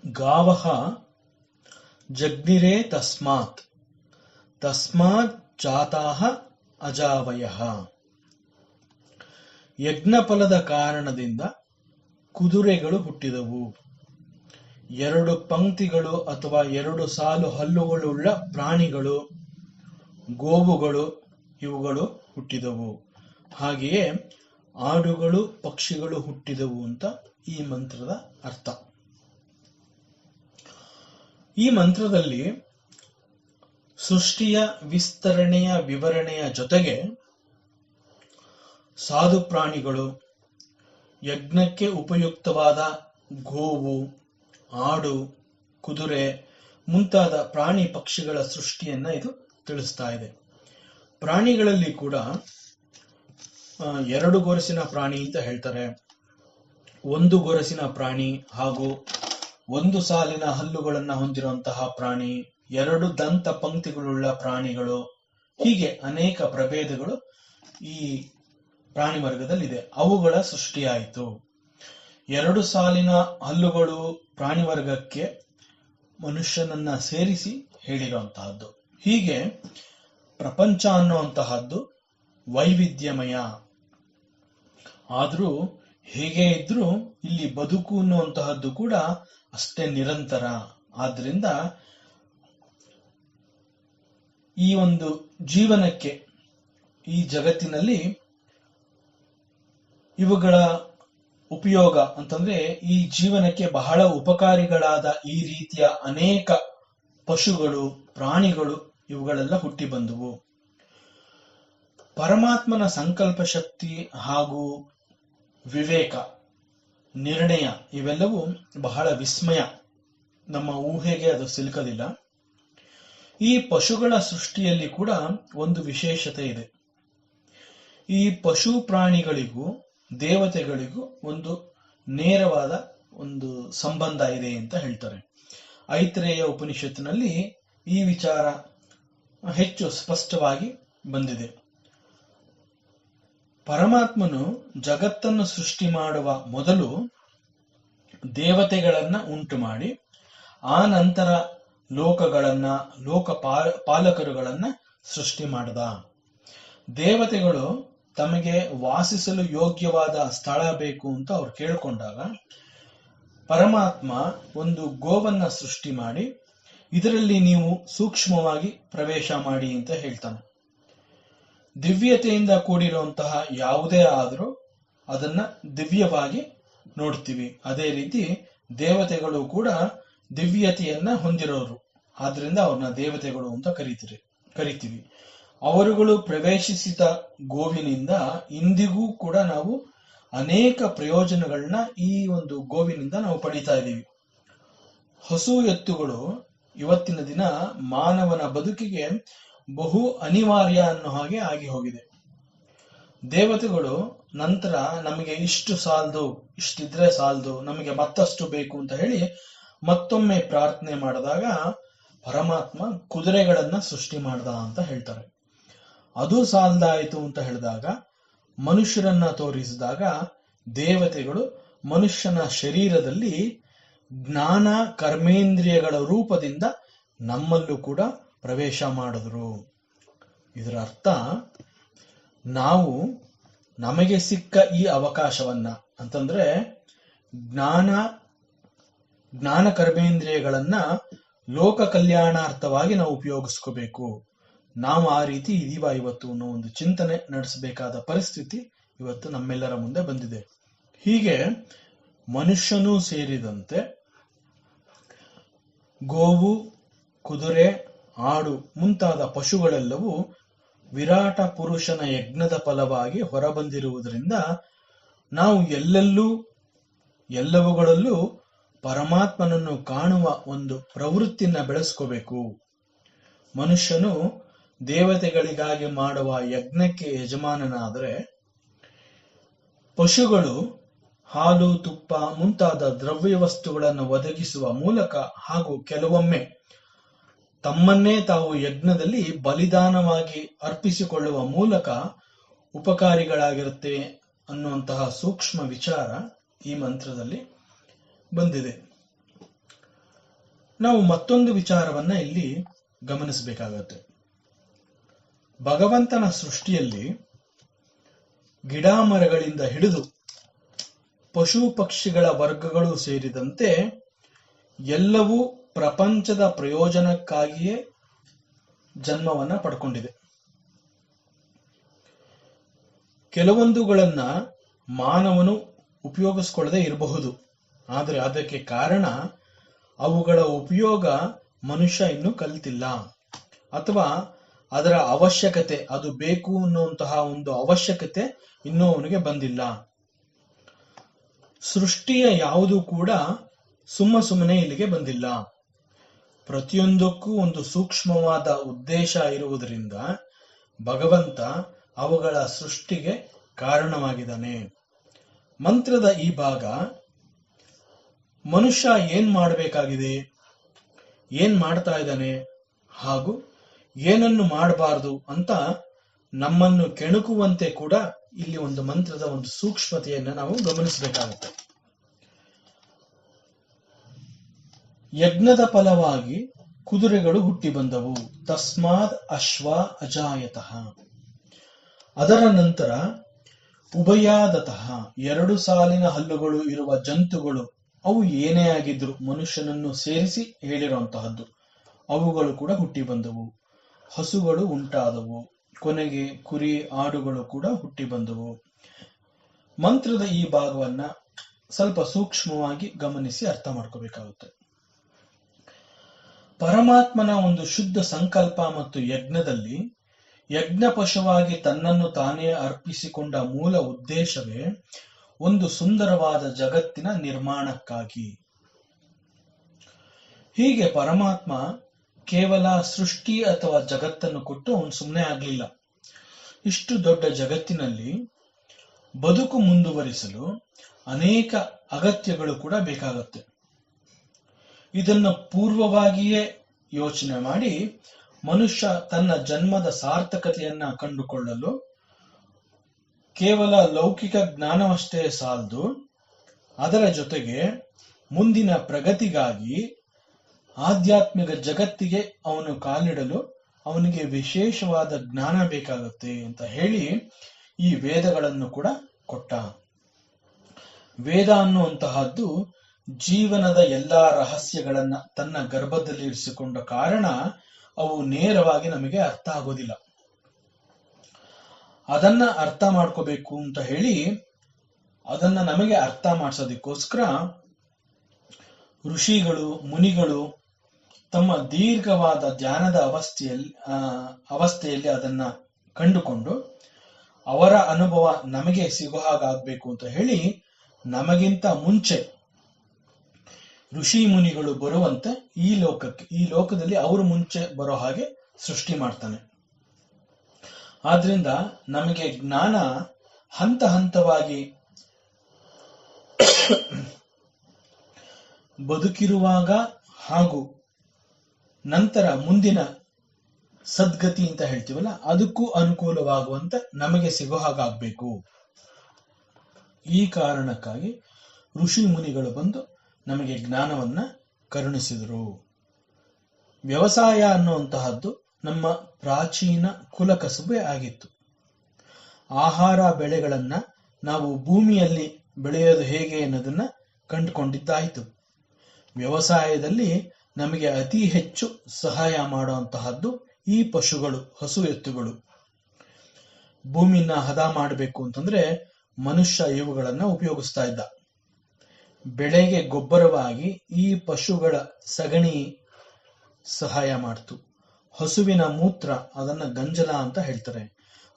ಗಾವಃ ಜಗ್ನಿರೇ ತಸ್ಮಾತ್ ಜಾತಾಃ ಅಜಾವಯಃ. ಯಜ್ಞಫಲದ ಕಾರಣದಿಂದ ಕುದುರೆಗಳು ಹುಟ್ಟಿದವು. 2 ಪಂಕ್ತಿಗಳು ಅಥವಾ 2 ಸಾಲು ಹಲ್ಲುಗಳುಳ್ಳ ಪ್ರಾಣಿಗಳು, ಗೋವುಗಳು ಇವುಗಳು ಹುಟ್ಟಿದವು. ಹಾಗೆಯೇ ಆಡುಗಳು, ಪಕ್ಷಿಗಳು ಹುಟ್ಟಿದವು ಅಂತ ಈ ಮಂತ್ರದ ಅರ್ಥ. ಈ ಮಂತ್ರದಲ್ಲಿ ಸೃಷ್ಟಿಯ ವಿಸ್ತರಣೆಯ ವಿವರಣೆಯ ಜೊತೆಗೆ ಸಾಧು ಪ್ರಾಣಿಗಳು, ಯಜ್ಞಕ್ಕೆ ಉಪಯುಕ್ತವಾದ ಗೋವು, ಆಡು, ಕುದುರೆ ಮುಂತಾದ ಪ್ರಾಣಿ ಪಕ್ಷಿಗಳ ಸೃಷ್ಟಿಯನ್ನ ಇದು ತಿಳಿಸ್ತಾ ಇದೆ. ಪ್ರಾಣಿಗಳಲ್ಲಿ ಕೂಡ 2 ಗೊರಸಿನ ಪ್ರಾಣಿ ಅಂತ ಹೇಳ್ತಾರೆ, 1 ಗೊರಸಿನ ಪ್ರಾಣಿ ಹಾಗೂ 1 ಸಾಲಿನ ಹಲ್ಲುಗಳನ್ನ ಹೊಂದಿರುವಂತಹ ಪ್ರಾಣಿ, 2 ದಂತ ಪಂಕ್ತಿಗಳುಳ್ಳ ಪ್ರಾಣಿಗಳು, ಹೀಗೆ ಅನೇಕ ಪ್ರಭೇದಗಳು ಈ ಪ್ರಾಣಿ ವರ್ಗದಲ್ಲಿದೆ. ಅವುಗಳ ಸೃಷ್ಟಿಯಾಯಿತು. 2 ಸಾಲಿನ ಹಲ್ಲುಗಳು ಪ್ರಾಣಿ ವರ್ಗಕ್ಕೆ ಮನುಷ್ಯನನ್ನ ಸೇರಿಸಿ ಹೇಳಿರುವಂತಹದ್ದು. ಹೀಗೆ ಪ್ರಪಂಚ ಅನ್ನುವಂತಹದ್ದು ವೈವಿಧ್ಯಮಯ. ಆದ್ರೂ ಹೇಗೆ ಇದ್ರೂ ಇಲ್ಲಿ ಬದುಕು ಅನ್ನುವಂತಹದ್ದು ಕೂಡ ಅಷ್ಟೇ ನಿರಂತರ. ಆದ್ರಿಂದ ಈ ಒಂದು ಜೀವನಕ್ಕೆ, ಈ ಜಗತ್ತಿನಲ್ಲಿ ಇವುಗಳ ಉಪಯೋಗ ಅಂತಂದ್ರೆ ಈ ಜೀವನಕ್ಕೆ ಬಹಳ ಉಪಕಾರಿಗಳಾದ ಈ ರೀತಿಯ ಅನೇಕ ಪಶುಗಳು, ಪ್ರಾಣಿಗಳು ಇವುಗಳೆಲ್ಲ ಹುಟ್ಟಿ ಬಂದುವು. ಪರಮಾತ್ಮನ ಸಂಕಲ್ಪ ಶಕ್ತಿ ಹಾಗೂ ವಿವೇಕ, ನಿರ್ಣಯ ಇವೆಲ್ಲವೂ ಬಹಳ ವಿಸ್ಮಯ. ನಮ್ಮ ಊಹೆಗೆ ಅದು ಸಿಲುಕದಿಲ್ಲ. ಈ ಪಶುಗಳ ಸೃಷ್ಟಿಯಲ್ಲಿ ಕೂಡ ಒಂದು ವಿಶೇಷತೆ ಇದೆ. ಈ ಪಶು ಪ್ರಾಣಿಗಳಿಗೂ ದೇವತೆಗಳಿಗೂ ಒಂದು ನೇರವಾದ ಒಂದು ಸಂಬಂಧ ಇದೆ ಅಂತ ಹೇಳ್ತಾರೆ. ಐತರೇಯ ಉಪನಿಷತ್ತಿನಲ್ಲಿ ಈ ವಿಚಾರ ಹೆಚ್ಚು ಸ್ಪಷ್ಟವಾಗಿ ಬಂದಿದೆ. ಪರಮಾತ್ಮನು ಜಗತ್ತನ್ನು ಸೃಷ್ಟಿ ಮಾಡುವ ಮೊದಲು ದೇವತೆಗಳನ್ನ ಉಂಟು ಮಾಡಿ ಆ ನಂತರ ಲೋಕಗಳನ್ನ, ಪಾಲಕರುಗಳನ್ನ ಸೃಷ್ಟಿ ಮಾಡಿದ. ದೇವತೆಗಳು ತಮಗೆ ವಾಸಿಸಲು ಯೋಗ್ಯವಾದ ಸ್ಥಳ ಬೇಕು ಅಂತ ಅವ್ರು ಕೇಳಿಕೊಂಡಾಗ ಪರಮಾತ್ಮ ಒಂದು ಗೋವನ್ನ ಸೃಷ್ಟಿ ಮಾಡಿ ಇದರಲ್ಲಿ ನೀವು ಸೂಕ್ಷ್ಮವಾಗಿ ಪ್ರವೇಶ ಮಾಡಿ ಅಂತ ಹೇಳ್ತಾನೆ. ದಿವ್ಯತೆಯಿಂದ ಕೂಡಿರುವಂತಹ ಯಾವುದೇ ಆದರೂ ಅದನ್ನ ದಿವ್ಯವಾಗಿ ನೋಡ್ತೀವಿ. ಅದೇ ರೀತಿ ದೇವತೆಗಳು ಕೂಡ ದಿವ್ಯತೆಯನ್ನ ಹೊಂದಿರೋರು, ಆದ್ರಿಂದ ಅವ್ರನ್ನ ದೇವತೆಗಳು ಅಂತ ಕರಿತೀವಿ. ಅವರುಗಳು ಪ್ರವೇಶಿಸಿದ ಗೋವಿನಿಂದ ಇಂದಿಗೂ ಕೂಡ ನಾವು ಅನೇಕ ಪ್ರಯೋಜನಗಳನ್ನ ಈ ಒಂದು ಗೋವಿನಿಂದ ನಾವು ಪಡಿತಾ ಇದ್ದೀವಿ. ಹಸು ಎತ್ತುಗಳು ಇವತ್ತಿನ ದಿನ ಮಾನವನ ಬದುಕಿಗೆ ಬಹು ಅನಿವಾರ್ಯ ಅನ್ನೋ ಹಾಗೆ ಆಗಿ ಹೋಗಿದೆ. ದೇವತೆಗಳು ನಂತರ ನಮಗೆ ಇಷ್ಟು ಸಾಲದು, ಇಷ್ಟಿದ್ರೆ ಸಾಲದು, ನಮಗೆ ಮತ್ತಷ್ಟು ಬೇಕು ಅಂತ ಹೇಳಿ ಮತ್ತೊಮ್ಮೆ ಪ್ರಾರ್ಥನೆ ಮಾಡಿದಾಗ ಪರಮಾತ್ಮ ಕುದುರೆಗಳನ್ನ ಸೃಷ್ಟಿ ಮಾಡ್ದ ಅಂತ ಹೇಳ್ತಾರೆ. ಅದು ಸಾಲದಾಯಿತು ಅಂತ ಹೇಳಿದಾಗ ಮನುಷ್ಯರನ್ನ ತೋರಿಸಿದಾಗ ದೇವತೆಗಳು ಮನುಷ್ಯನ ಶರೀರದಲ್ಲಿ ಜ್ಞಾನ ಕರ್ಮೇಂದ್ರಿಯಗಳ ರೂಪದಿಂದ ನಮ್ಮಲ್ಲೂ ಕೂಡ ಪ್ರವೇಶ ಮಾಡಿದ್ರು. ಇದರ ಅರ್ಥ ನಾವು ನಮಗೆ ಸಿಕ್ಕ ಈ ಅವಕಾಶವನ್ನ ಅಂತಂದ್ರೆ ಜ್ಞಾನ ಕರ್ಮೇಂದ್ರಿಯಗಳನ್ನ ಲೋಕ ಕಲ್ಯಾಣಾರ್ಥವಾಗಿ ನಾವು ಉಪಯೋಗಿಸ್ಕೋಬೇಕು. ನಾವು ಆ ರೀತಿ ಇದೀವ ಇವತ್ತು ಅನ್ನೋ ಒಂದು ಚಿಂತನೆ ನಡೆಸಬೇಕಾದ ಪರಿಸ್ಥಿತಿ ಇವತ್ತು ನಮ್ಮೆಲ್ಲರ ಮುಂದೆ ಬಂದಿದೆ. ಹೀಗೆ ಮನುಷ್ಯನೂ ಸೇರಿದಂತೆ ಗೋವು, ಕುದುರೆ, ಆಡು ಮುಂತಾದ ಪಶುಗಳೆಲ್ಲವೂ ವಿರಾಟ ಪುರುಷನ ಯಜ್ಞದ ಫಲವಾಗಿ ಹೊರಬಂದಿರುವುದರಿಂದ ನಾವು ಎಲ್ಲವುಗಳಲ್ಲೂ ಪರಮಾತ್ಮನನ್ನು ಕಾಣುವ ಒಂದು ಪ್ರವೃತ್ತಿಯನ್ನ ಬೆಳೆಸ್ಕೋಬೇಕು. ಮನುಷ್ಯನು ದೇವತೆಗಳಿಗಾಗಿ ಮಾಡುವ ಯಜ್ಞಕ್ಕೆ ಯಜಮಾನನಾದರೆ ಪಶುಗಳು ಹಾಲು, ತುಪ್ಪ ಮುಂತಾದ ದ್ರವ್ಯ ವಸ್ತುಗಳನ್ನು ಒದಗಿಸುವ ಮೂಲಕ ಹಾಗೂ ಕೆಲವೊಮ್ಮೆ ತಮ್ಮನ್ನೇ ತಾವು ಯಜ್ಞದಲ್ಲಿ ಬಲಿದಾನವಾಗಿ ಅರ್ಪಿಸಿಕೊಳ್ಳುವ ಮೂಲಕ ಉಪಕಾರಿಗಳಾಗಿರುತ್ತೆ ಅನ್ನುವಂತಹ ಸೂಕ್ಷ್ಮ ವಿಚಾರ ಈ ಮಂತ್ರದಲ್ಲಿ ಬಂದಿದೆ. ನಾವು ಮತ್ತೊಂದು ವಿಚಾರವನ್ನ ಇಲ್ಲಿ ಗಮನಿಸಬೇಕಾಗತ್ತೆ. ಭಗವಂತನ ಸೃಷ್ಟಿಯಲ್ಲಿ ಗಿಡ ಮರಗಳಿಂದ ಹಿಡಿದು ಪಶು ಪಕ್ಷಿಗಳ ವರ್ಗಗಳು ಸೇರಿದಂತೆ ಎಲ್ಲವೂ ಪ್ರಪಂಚದ ಪ್ರಯೋಜನಕ್ಕಾಗಿಯೇ ಜನ್ಮವನ್ನ ಪಡ್ಕೊಂಡಿದೆ. ಕೆಲವೊಂದುಗಳನ್ನ ಮಾನವನು ಉಪಯೋಗಿಸ್ಕೊಳ್ಳದೆ ಇರಬಹುದು, ಆದರೆ ಅದಕ್ಕೆ ಕಾರಣ ಅವುಗಳ ಉಪಯೋಗ ಮನುಷ್ಯ ಇನ್ನೂ ಕಲಿತಿಲ್ಲ, ಅಥವಾ ಅದರ ಅವಶ್ಯಕತೆ, ಅದು ಬೇಕು ಅನ್ನುವಂತಹ ಒಂದು ಅವಶ್ಯಕತೆ ಇನ್ನೂ ಅವನಿಗೆ ಬಂದಿಲ್ಲ. ಸೃಷ್ಟಿಯ ಯಾವುದು ಕೂಡ ಸುಮ್ಮನೆ ಇಲ್ಲಿಗೆ ಬಂದಿಲ್ಲ. ಪ್ರತಿಯೊಂದಕ್ಕೂ ಒಂದು ಸೂಕ್ಷ್ಮವಾದ ಉದ್ದೇಶ ಇರುವುದರಿಂದ ಭಗವಂತ ಅವುಗಳ ಸೃಷ್ಟಿಗೆ ಕಾರಣವಾಗಿದ್ದಾನೆ. ಮಂತ್ರದ ಈ ಭಾಗ ಮನುಷ್ಯ ಏನ್ ಮಾಡಬೇಕಾಗಿದೆ, ಏನ್ ಮಾಡ್ತಾ ಇದ್ದಾನೆ ಹಾಗೂ ಏನನ್ನು ಮಾಡಬಾರದು ಅಂತ ನಮ್ಮನ್ನು ಕೆಣಕುವಂತೆ ಕೂಡ ಇಲ್ಲಿ ಒಂದು ಮಂತ್ರದ ಒಂದು ಸೂಕ್ಷ್ಮತೆಯನ್ನ ನಾವು ಗಮನಿಸಬೇಕಾಗುತ್ತೆ. ಯಜ್ಞದ ಫಲವಾಗಿ ಕುದುರೆಗಳು ಹುಟ್ಟಿ ಬಂದವು. ತಸ್ಮಾದ್ ಅಶ್ವ ಅಜಾಯತಃ. ಅದರ ನಂತರ ಉಭಯಾದತಃ 2 ಸಾಲಿನ ಹಲ್ಲುಗಳು ಇರುವ ಜಂತುಗಳು, ಅವು ಏನೇ ಆಗಿದ್ರು ಮನುಷ್ಯನನ್ನು ಸೇರಿಸಿ ಹೇಳಿರುವಂತಹದ್ದು, ಅವುಗಳು ಕೂಡ ಹುಟ್ಟಿ ಬಂದವು. ಹಸುಗಳು ಉಂಟಾದವು. ಕೊನೆಗೆ ಕುರಿ ಆಡುಗಳು ಕೂಡ ಹುಟ್ಟಿ ಬಂದವು. ಮಂತ್ರದ ಈ ಭಾಗವನ್ನ ಸ್ವಲ್ಪ ಸೂಕ್ಷ್ಮವಾಗಿ ಗಮನಿಸಿ ಅರ್ಥ ಮಾಡ್ಕೋಬೇಕಾಗುತ್ತೆ. ಪರಮಾತ್ಮನ ಒಂದು ಶುದ್ಧ ಸಂಕಲ್ಪ ಮತ್ತು ಯಜ್ಞದಲ್ಲಿ ಯಜ್ಞ ಪಶುವಾಗಿ ತನ್ನನ್ನು ತಾನೇ ಅರ್ಪಿಸಿಕೊಂಡ ಮೂಲ ಉದ್ದೇಶವೇ ಒಂದು ಸುಂದರವಾದ ಜಗತ್ತಿನ ನಿರ್ಮಾಣಕ್ಕಾಗಿ. ಹೀಗೆ ಪರಮಾತ್ಮ ಕೇವಲ ಸೃಷ್ಟಿ ಅಥವಾ ಜಗತ್ತನ್ನು ಕೊಟ್ಟು ಅವನು ಸುಮ್ಮನೆ ಆಗ್ಲಿಲ್ಲ. ಇಷ್ಟು ದೊಡ್ಡ ಜಗತ್ತಿನಲ್ಲಿ ಬದುಕು ಮುಂದುವರಿಸಲು ಅನೇಕ ಅಗತ್ಯಗಳು ಕೂಡ ಬೇಕಾಗುತ್ತೆ. ಇದನ್ನು ಪೂರ್ವವಾಗಿಯೇ ಯೋಚನೆ ಮಾಡಿ ಮನುಷ್ಯ ತನ್ನ ಜನ್ಮದ ಸಾರ್ಥಕತೆಯನ್ನ ಕಂಡುಕೊಳ್ಳಲು ಕೇವಲ ಲೌಕಿಕ ಜ್ಞಾನವಷ್ಟೇ ಸಾಲದು, ಅದರ ಜೊತೆಗೆ ಮುಂದಿನ ಪ್ರಗತಿಗಾಗಿ ಆಧ್ಯಾತ್ಮಿಕ ಜಗತ್ತಿಗೆ ಅವನು ಕಾಲಿಡಲು ಅವನಿಗೆ ವಿಶೇಷವಾದ ಜ್ಞಾನ ಬೇಕಾಗುತ್ತೆ ಅಂತ ಹೇಳಿ ಈ ವೇದಗಳನ್ನು ಕೂಡ ಕೊಟ್ಟ. ವೇದ ಅನ್ನುವಂತಹದ್ದು ಜೀವನದ ಎಲ್ಲಾ ರಹಸ್ಯಗಳನ್ನ ತನ್ನ ಗರ್ಭದಲ್ಲಿ ಇರಿಸಿಕೊಂಡ ಕಾರಣ ಅವು ನೇರವಾಗಿ ನಮಗೆ ಅರ್ಥ ಆಗೋದಿಲ್ಲ. ಅದನ್ನ ಅರ್ಥ ಮಾಡ್ಕೋಬೇಕು ಅಂತ ಹೇಳಿ ಅದನ್ನ ನಮಗೆ ಅರ್ಥ ಮಾಡಿಸೋದಕ್ಕೋಸ್ಕರ ಋಷಿಗಳು ಮುನಿಗಳು ತಮ್ಮ ದೀರ್ಘವಾದ ಧ್ಯಾನದ ಅವಸ್ಥೆಯಲ್ಲಿ ಅದನ್ನ ಕಂಡುಕೊಂಡು ಅವರ ಅನುಭವ ನಮಗೆ ಸಿಗೋ ಹಾಗಾಗ್ಬೇಕು ಅಂತ ಹೇಳಿ ನಮಗಿಂತ ಮುಂಚೆ ಋಷಿ ಮುನಿಗಳು ಬರುವಂತೆ ಈ ಲೋಕದಲ್ಲಿ ಅವರು ಮುಂಚೆ ಬರೋ ಹಾಗೆ ಸೃಷ್ಟಿ ಮಾಡ್ತಾನೆ. ಆದ್ರಿಂದ ನಮಗೆ ಜ್ಞಾನ ಹಂತ ಹಂತವಾಗಿ ಬದುಕಿರುವಾಗ ಹಾಗೂ ನಂತರ ಮುಂದಿನ ಸದ್ಗತಿ ಅಂತ ಹೇಳ್ತೀವಲ್ಲ ಅದಕ್ಕೂ ಅನುಕೂಲವಾಗುವಂತೆ ನಮಗೆ ಸಿಗೋ ಹಾಗಾಗ್ಬೇಕು. ಈ ಕಾರಣಕ್ಕಾಗಿ ಋಷಿ ಮುನಿಗಳು ಬಂದು ನಮಗೆ ಜ್ಞಾನವನ್ನ ಕರುಣಿಸಿದರು. ವ್ಯವಸಾಯ ಅನ್ನುವಂತಹದ್ದು ನಮ್ಮ ಪ್ರಾಚೀನ ಕುಲ ಕಸುಬೆ ಆಗಿತ್ತು. ಆಹಾರ ಬೆಳೆಗಳನ್ನ ನಾವು ಭೂಮಿಯಲ್ಲಿ ಬೆಳೆಯೋದು ಹೇಗೆ ಅನ್ನೋದನ್ನ ಕಂಡುಕೊಂಡಿದ್ದಾಯಿತು. ವ್ಯವಸಾಯದಲ್ಲಿ ನಮಗೆ ಅತಿ ಹೆಚ್ಚು ಸಹಾಯ ಮಾಡುವಂತಹದ್ದು ಈ ಪಶುಗಳು, ಹಸು ಎತ್ತುಗಳು. ಭೂಮಿನ ಹದ ಮಾಡಬೇಕು ಅಂತಂದ್ರೆ ಮನುಷ್ಯ ಇವುಗಳನ್ನ ಉಪಯೋಗಿಸ್ತಾ ಇದ್ದ. ಬೆಳೆಗೆ ಗೊಬ್ಬರವಾಗಿ ಈ ಪಶುಗಳ ಸಗಣಿ ಸಹಾಯ ಮಾಡ್ತು. ಹಸುವಿನ ಮೂತ್ರ, ಅದನ್ನ ಗಂಜಲ ಅಂತ ಹೇಳ್ತಾರೆ,